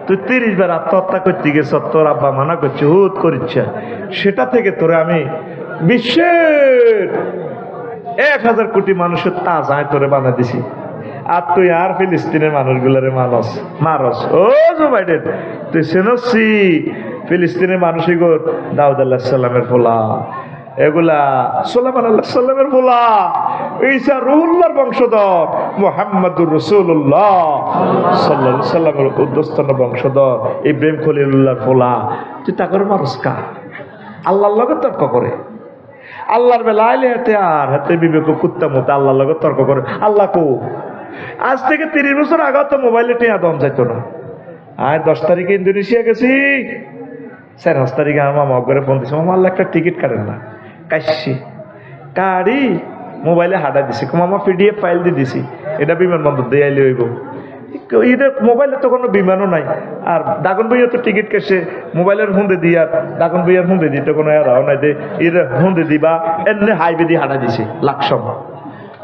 তুই 30 বার আত্মহত্যা করতে গেছ, তোর আব্বা মানা করছে, হুত করিচ্ছে, সেটা থেকে তোরে আমি বিশ্বের 1000 কোটি মানুষের তাজ আয় তোরে বানা দিছি, আর তুই আর ফিলিস্তিনের মানুষগুলারে মারস। ও জো বাইডেন তুই চেনসি ফিলিস্তিনের মানুষই গো দাউদ আলাইহিস সালামের ফোলা, এগুলা সুলাইমান আলাইহিস সালামের ফোলা, ঈসা রুহুল্লাহর বংশধর, মুহাম্মাদুর রাসূলুল্লাহ সাল্লাল্লাহু আলাইহি সাল্লামের উদ্দস্তন বংশধর, ইব্রাহিম খলিলুল্লাহর ফোলা। তুই তা করে মারস কা? আল্লাহর লগে তর্ক করে, আল্লাহর বেলা আইলে হাতে বিবেক কুত্তা মতো আল্লাহর লগে তর্ক করে। আল্লাহ কো আজ থেকে 30 বছর আগে তো মোবাইলে টিয়া দম যাইতো না। আর 10 তারিখে ইন্দোনেশিয়া গেছি, 4 তারিখে আমার মামা ঘরে ফোন দিচ্ছে, মামা আল্লাহ একটা টিকিট কাটেন না, কাশছি কাড়ি মোবাইলে হাঁটা দিছি, মামা পিডিএফ ফাইল দিয়ে দিছি, এটা বিমানবন্দর দিয়ে আইলে হইব। এটা মোবাইলে তো কোনো বিমানও নাই, আর দাগন ভাইয়া তো টিকিট কেসে মোবাইলের হুঁদে দিয়ে, আর দাগন ভাইয়ার হুঁদে দিতে কোনো রাও নাই দে, এর হুঁদে দিবা এমনি হাইবে দিয়ে হাঁটা দিছি লাখসম।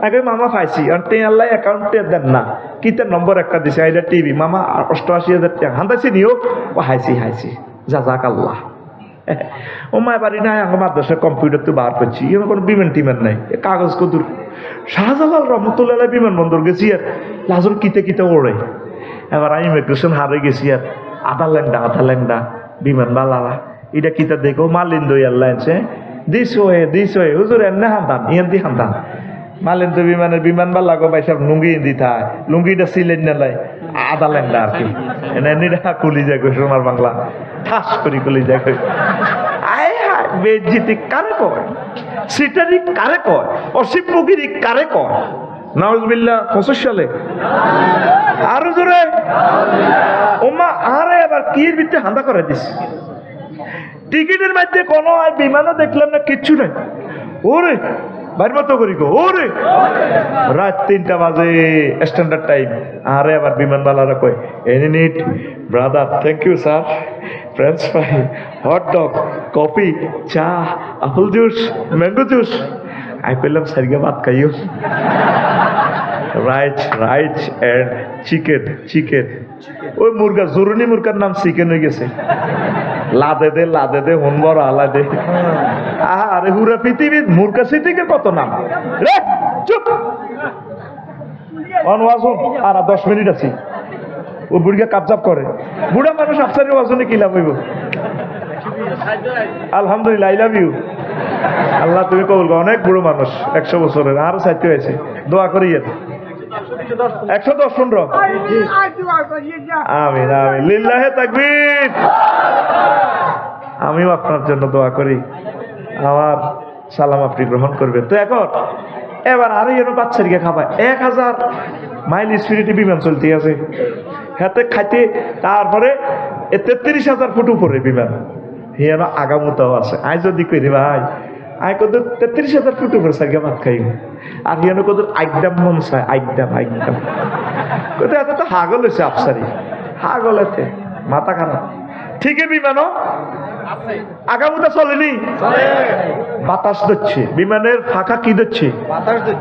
আগে মামা পাইছি আর তে আল্লাহ অ্যাকাউন্টে দেন না, কিতার নম্বর একটা দিছে, এটা টিভি মামা 88,000 টাকা হান্দাইছি নিও, ও হাইছি যাক আল্লাহ। ও মায় বাড়ি নাই, আমার মাদ্রাসার কম্পিউটার তো বার করছি, এবার কোনো বিমান টিমান নাই, কাগজ কদুর। শাহজালাল রহমতুল্লাহ বিমানবন্দর গেছি আর লাজর কিতে ওড়ে। এবার আমি ইমিগ্রেশন হারে গেছি আর আধা ল্যাংডা বিমান বালারা, এটা কিতা দেখো মালিন্দ এয়ারলাইন্স দিস হয়ে হুজুর এনে হান্তান ইয়ান দি হান্তান মালিন্দ বিমান বালা গো ভাই সব লুঙ্গি দি থায়, লুঙ্গিটা সিলেন নালাই আধা ল্যাংডা আর কি, এনে কুলি যায় গো সোনার বাংলা, ঠাস করি কুলি যায় গো। আয় হায় বেজ্জিতি কারে কয়, সিটারি কারে কয়, অসিম্পগিরি কারে কয়? নাউজুবিল্লাহ 25 সালে আরো জোরে ওমা আরে আবার কির ভিতরে হান্দা করে দিস। টিকিটের মধ্যে কোনো বিমানও দেখলাম না, কিচ্ছু নাই। ওরে বাইর মতো করি গো, ওরে রাত 3টা বাজে স্ট্যান্ডার্ড টাইম। আরে আবার বিমানবালারা কয় any need brother, thank you sir, French fry, hot dog, coffee, চা, আপেল জুস, ম্যাঙ্গো জুস। আমি কইলাম সারিকে ভাত খাইও, রাইস এন্ড চিকেন। ওই মুরগা জরুরি মুরগার নাম চিকেন হয়ে গেছে, লাদে দে হনবর আলা দে। আরে হুরা পৃথিবীর মুরগা সিটিকে কত নাম রে, চুপ অনওয়াজুন। আর 10 মিনিট আছি, ও বুড়িকে কাপজাপ করে, বুড়া মানুষ আফসারের ওয়াজনে কি লাভ হইব? আলহামদুলিল্লাহ, আই লাভ ইউ। আল্লাহ তুমি কবুল করো, অনেক বুড়ো মানুষ 100 বছরের, আরো চাইতে হয়েছে, দোয়া করি 110 15। আমিন আমিন, লিল্লাহে তাকবীর। আমিও আপনার জন্য দোয়া করি, আমার সালাম আপনি গ্রহণ করবেন। তো এখন এবার আরো যেন বাচ্চারিকে খাবায় 1000 মাইল স্পিডে বিমান চলতে আছে, হাতে খাইতে তারপরে 33,000 ফুট উপরে বিমান হিয়ানো আগামতাও আছে আয় যদি করি ভাই আয় কত 33,000 ফুট উপরে সাইকে ভাত খাই আর হিয়ানো কত একদম মন চায় একদম কত এত তো হাগল হয়েছে আফসারি হাগলেতে মাথা খারাপ ঠিকই বিমানও আগামীটা চলেনি বাতাস দিচ্ছে বিমানের ফাঁকা কি দিচ্ছে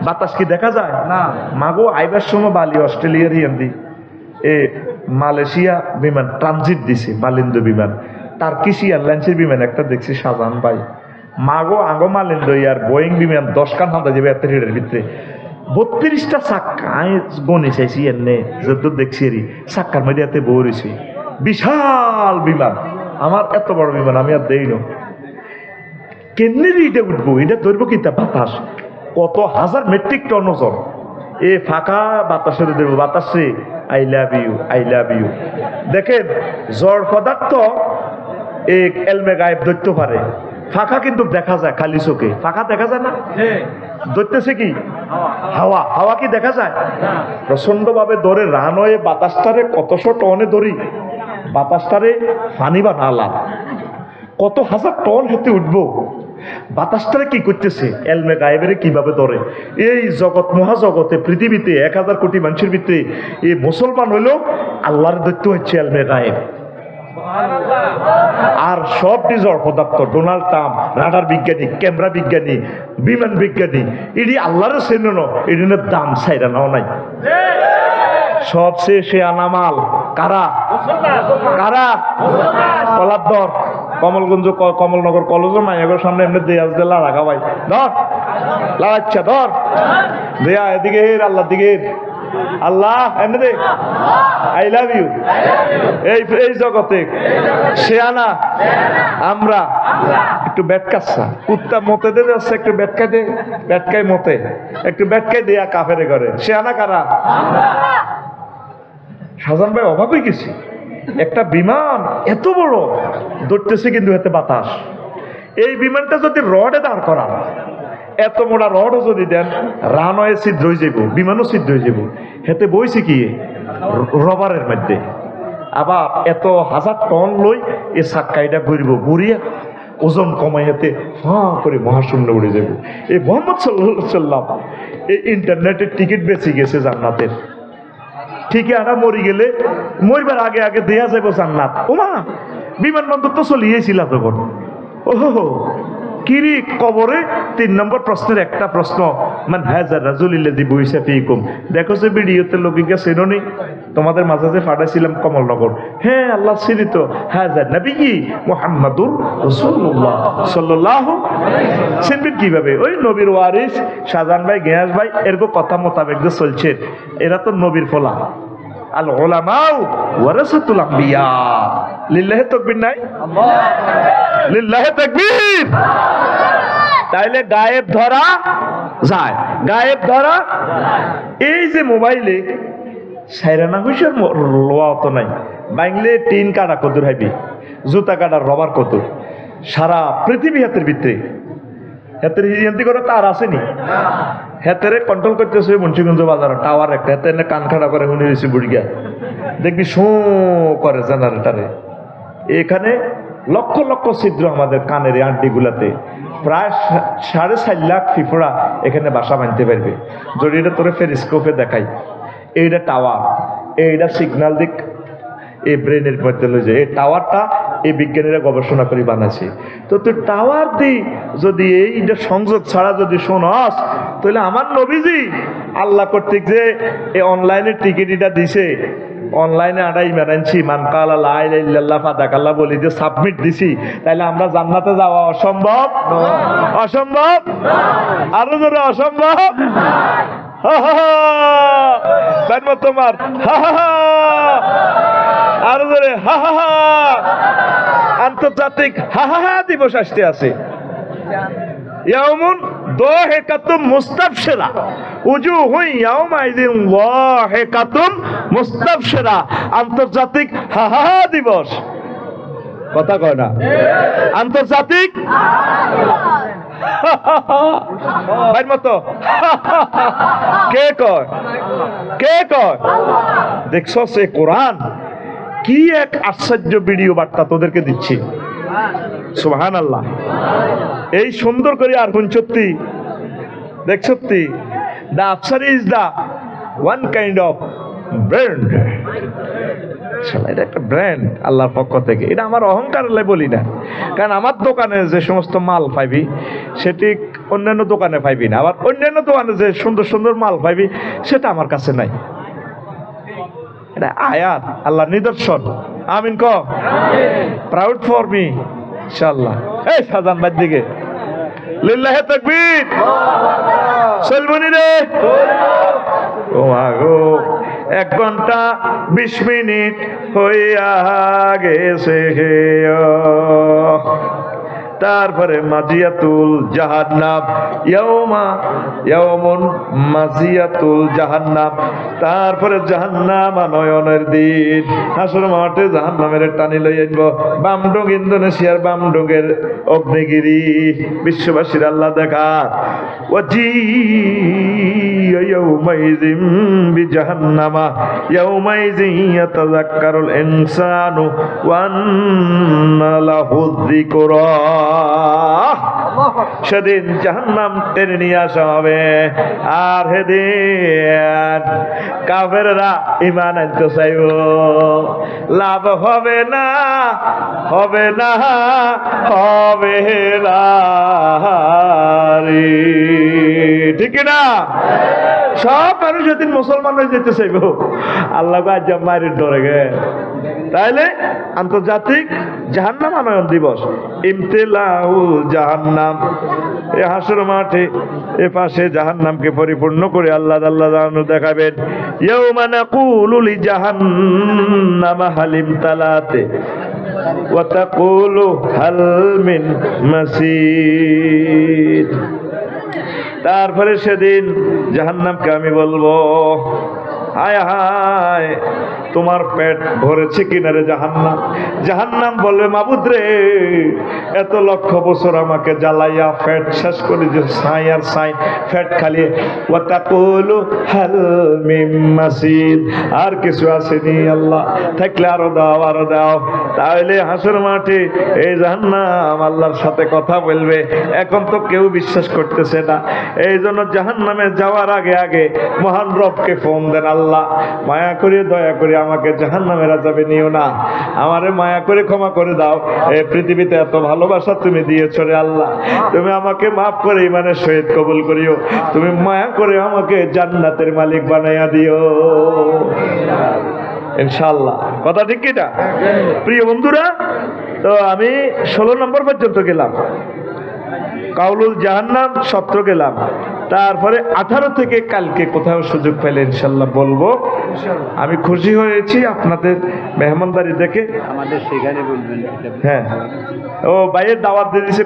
বাতাস কি দেখা যায় না মাগো আইবার সময় বালি অস্ট্রেলিয়ার হিয়ান্দি মালয়েশিয়া বিমান ট্রানজিট দিছে মালিন্দু বিমান টার্কিশ এয়ারলাইন্সের বিমান একটা দেখছি শাহজাহান ভাই মাগো আগো মালিন্দু ইয়ার বোয়িং বিমান 10 খান হাঁটা যাবে এত রেটের ভিতরে 32টা চাক্কা আমি গনে চাইছি এনে যত দেখছি এরি চাক্কার মধ্যে এতে বউ রয়েছে বিশাল বিমান আমার এত বড় বিমান আমি আর দেই না কেমনি এটা উঠবো এটা ধরবো কিতা বাতাস কত হাজার মেট্রিক টন ওজন এ ফাঁকা বাতাসের দেবো বাতাসে আই লাভ ইউ দেখেন জড় পদার্থ এলমে গায়েব ধরতে পারে ফাঁকা কিন্তু দেখা যায় খালি চোখে ফাঁকা দেখা যায় না ধরতেছে কি হাওয়া হাওয়া কি দেখা যায় প্রচন্ড ভাবে ধরে রানওয়ে বাতাসটারে কতশো টনে ধরি বাতাসটারে ফানি বানালাম কত হাজার টন হেঁটে উঠবো বাতাসটারে কি করতেছে এলমে গায়েবের কিভাবে ধরে এই জগৎ মহাজগতে পৃথিবীতে 1000 কোটি মানুষের ভিতরে এই মুসলমান হইলেও আল্লাহর দৈত্য হচ্ছে এলমে গায়েব আর সবটি জড় পদার্থ ডোনাল্ড ট্রাম্প রাডার বিজ্ঞানী ক্যামেরা বিজ্ঞানী বিমান বিজ্ঞানী এটি আল্লাহর সেন এটির দাম ছাইরা নাও নাই সবচেয়ে সে আনামাল কারা কারা কলাদ্দর কমলগঞ্জ কমলনগর কলেজের মায়াগর সামনে এমনি দেয়াজ দিলা রাখা ভাই ধর লাগাচ্ছা ধর দেয়া এদিকে আল্লাহ দিকে আল্লাহ এমনি দে আই লাভ ইউ এই জগতে সে আনা আমরা একটু ব্যাটকাচ্ছা কুত্তা মতে দে যাচ্ছে একটু ব্যাটকাই দে ব্যাটকাই মতে একটু ব্যাটকাই দেয়া কাফেরে করে সে আনা কারা শাহজাহান ভাই অবাক হয়ে গেছি একটা বিমান এত বড় ধরতেছে কিন্তু এতে বাতাস এই বিমানটা যদি রডে দাঁড় করান এত মোটা রডও যদি দেন রানওয়ে ছিদ্র হয়ে যাব বিমানও ছিদ্র হয়ে যাব হেতে বইছে কি রবারের মধ্যে আবার এত হাজার টন লই এ চাক্কাইটা ঘুরব ঘুরিয়ে ওজন কমাই হেতে ফাঁ করে মহাশূন্য উড়ে যাব এই মোহাম্মদ সাল্লাল্লাহু সাল্লাম এই ইন্টারনেটের টিকিট বেঁচে গেছে জান্নাতের ঠিকই আনা মরি গেলে মরবার আগে আগে দেয়া যাবো জান্নাত ওমা বিমানবন্দর তো চলিয়েছিল তখন ওহো কিরি কবরে 3 নম্বর প্রশ্নের একটা প্রশ্ন মান হাজার রাজুলিল্লাযী বুইসা ফীকুম দেখো যে ভিডিওতে লোকিকা চেননি তোমাদের মাঝে যে পাঠাইছিলাম কমলনগর হ্যাঁ আল্লাহ চিনি তো হাজার নবী মুহাম্মাদুর রাসূলুল্লাহ সাল্লাল্লাহু চিনবেন কিভাবে ওই নবীর ওয়ারিস শাহজাহান ভাই গিয়াস ভাই এরকম কথা মোতাবেক যে চলছে এরা তো নবীর ফলা আল উলামাউ ওয়ারাসাতুল আম্বিয়া লিল্লাহি তাকবীর নাই লিল্লাহি তাকবীর তাইলে গায়েব ধরা যায় গায়েব ধরা এই যে মোবাইলে সাইরানা হুইসের লোয়া তো নাই বাংলে টিন কাটা কদুর হাইবি জুতা কাটার রবার কদুর সারা পৃথিবী হাতের ভিতরে হাতের হিয়ান্তি করে তার আসেনি হেতেরে কন্ট্রোল করতেছে মুন্সিগঞ্জ বাজার টাওয়ার একটা হেতে কান খাড়া করে শুনে রয়েছে বুড়িয়া দেখবি শো করে জেনারেটারে এখানে লক্ষ লক্ষ ছিদ্র আমাদের কানের আন্টিগুলাতে প্রায় 4.5 লাখ ফিফড়া এখানে বাসা বাঁধতে পারবে যদি এটা তোরে ফেরিস্কোপে দেখাই এইটা টাওয়ার এইটা সিগন্যাল দিক এই ব্রেনের মধ্যে লয়ে যায় এই টাওয়ারটা এই বিজ্ঞানীরা গবেষণা করে বানাইছে তো তুই টাওয়ার দি যদি এইটা সংযোগ ছাড়া যদি শোনস তাহলে আমার নবীজি আল্লাহ কর্তৃক যে এই অনলাইনে টিকিট এটা দিছে অনলাইনে আড়াই মেরানছি মান কালা লা ইলাহা ইল্লাল্লাহ ফাদাকাল্লাহ বলি যে সাবমিট দিছি তাইলে আমরা জান্নাতে যাওয়া অসম্ভব অসম্ভব আরো জোরে অসম্ভব তোমার আরো ধরে আন্তর্জাতিক দিবস আসতে আছে ইয়াউমুন দাহিকাতুম মুস্তাবশিরা উজুহু ইয়াউমাইযিন ওয়াহিকাতুম মুস্তাবশিরা আন্তর্জাতিক দিবস কথা কয় না আন্তর্জাতিক ভাই মতো কে কয়? কে কয়? দেখছো সে কোরআন কি এক আশ্চর্য ভিডিও বার্তা তোদেরকে দিচ্ছি। সুবহানাল্লাহ। এই সুন্দর করে আর কোন সত্যি দেখ সত্যি the Afsar is the one kind of brand. এটা একটা ব্র্যান্ড আল্লাহর পক্ষ থেকে। এটা আমার অহংকার বলি না, কারণ আমার দোকানে যে সমস্ত মাল পাইবি সেটি অন্যান্য দোকানে পাইবি না, আবার অন্যান্য দোকানে যে সুন্দর সুন্দর মাল পাইবি সেটা আমার কাছে নাই। এটা আয়াত, আল্লাহ নিদর্শন। আমিন ক। প্রাউড ফর মি ইনশাআল্লাহ। এই সাজান বাদ দিকে লিল্লাহি তাকবীর। চলবনি রে ও আগো 1 ঘন্টা 20 মিনিট হইয়া গেছে। তারপরে মাজিয়াতুল জাহান্নাম, ইয়াউমুন মাজিয়াতুল জাহান্নাম। তারপরে জাহান্নাম আনয়নের দিন, হাসর মাঠে জাহান্নামের টানি লই আনব। বামডুং ইন্দোনেশিয়ার বামডুংয়ের অগ্নিগিরি বিশ্ববাসীর আল্লাহ দেখা। ওয়াজি ইয়াউমাইযিম বিজাহান্নামা ইয়াউমাইযিন ইয়াতাযাক্কারুল ইনসানু ওয়া আন্না লাহু যিকরা। সেদিন জাহান্নাম টেনে নিয়ে আসা হবে, আর সেদিন কাফেররা ঈমান আনতে চাইব, লাভ হবে না, হবে না, হবে না রে। ঠিক না? সব মানুষ সেদিন মুসলমান হয়ে যেতে চাইব, আল্লাহ আজ মায়ের ডরে গে। তাইলে আন্তর্জাতিক জাহান্নাম আনয়ন দিবস, ইমতিলাউল জাহান্নাম। এ হাসর মাঠে এ পাশে জাহান্নামকে পরিপূর্ণ করে আল্লাহ দেখাবেন। ইয়াউমা নাকুলু লিজাহান্নামা হালিম তালাতে ওয়া তাকুলু হাল মিন মাসিদ। তারপরে সেদিন জাহান্নামকে আমি বলবো, হায় হায় তোমার পেট ভরেছে কিনারে জাহান্নাম। জাহান্নাম বলবে, মাবুদ রে, এত লক্ষ বছর আমাকে জ্বালাইয়া পেট শেষ করে যে সাই আর সাই পেট খালি। ওয়া তাকুলু হাল মিন মাসিদ, আর কিছু আসেনি আল্লাহ, থাকলে আরো দাও, আরো দাও। তাহলে হাসর মাঠে এই জাহান্নাম আল্লাহর সাথে কথা বলবে। এখন তো কেউ বিশ্বাস করতেছে না, এই জন্য জাহান্নামে যাওয়ার আগে আগে মহান রবকে ফোন দেন, আল্লাহ মায়া করে দয়া করে আমাকে জাহান্নামের আযাবে নিও না, আমারে মায়া করে ক্ষমা করে দাও। এই পৃথিবীতে এত ভালোবাসা তুমি দিয়েছো রে আল্লাহ, তুমি আমাকে মাফ করে ইমানের সহিত কবুল করিও, তুমি মায়া করে আমাকে জান্নাতের মালিক বানাইয়া দিও ইনশাআল্লাহ। কথা ঠিক কিনা প্রিয় বন্ধুরা? তো আমি 16 নম্বর পর্যন্ত গেলাম, কাউলুল জাহান্নাম 17 গেলাম। তারপরে 18 থেকে কালকে কোথাও সুযোগ পেলে ইনশাল্লাহ বলবো। আমি খুশি হয়েছি আপনাদের মেহমানদারি দেখে। আমাদের সেখানে বলবেন। হ্যাঁ, ও ভাইয়ের দাওয়াত দিয়ে দিয়েছে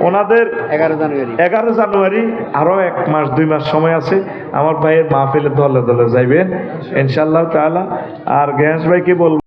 ওনাদের 11 জানুয়ারি, আরো 1 মাস 2 মাস সময় আছে। আমার ভাইয়ের মাহফিলে দলে দলে যাইবেন ইনশাআল্লাহ তাআলা। আর গ্যাস ভাইকে বলবো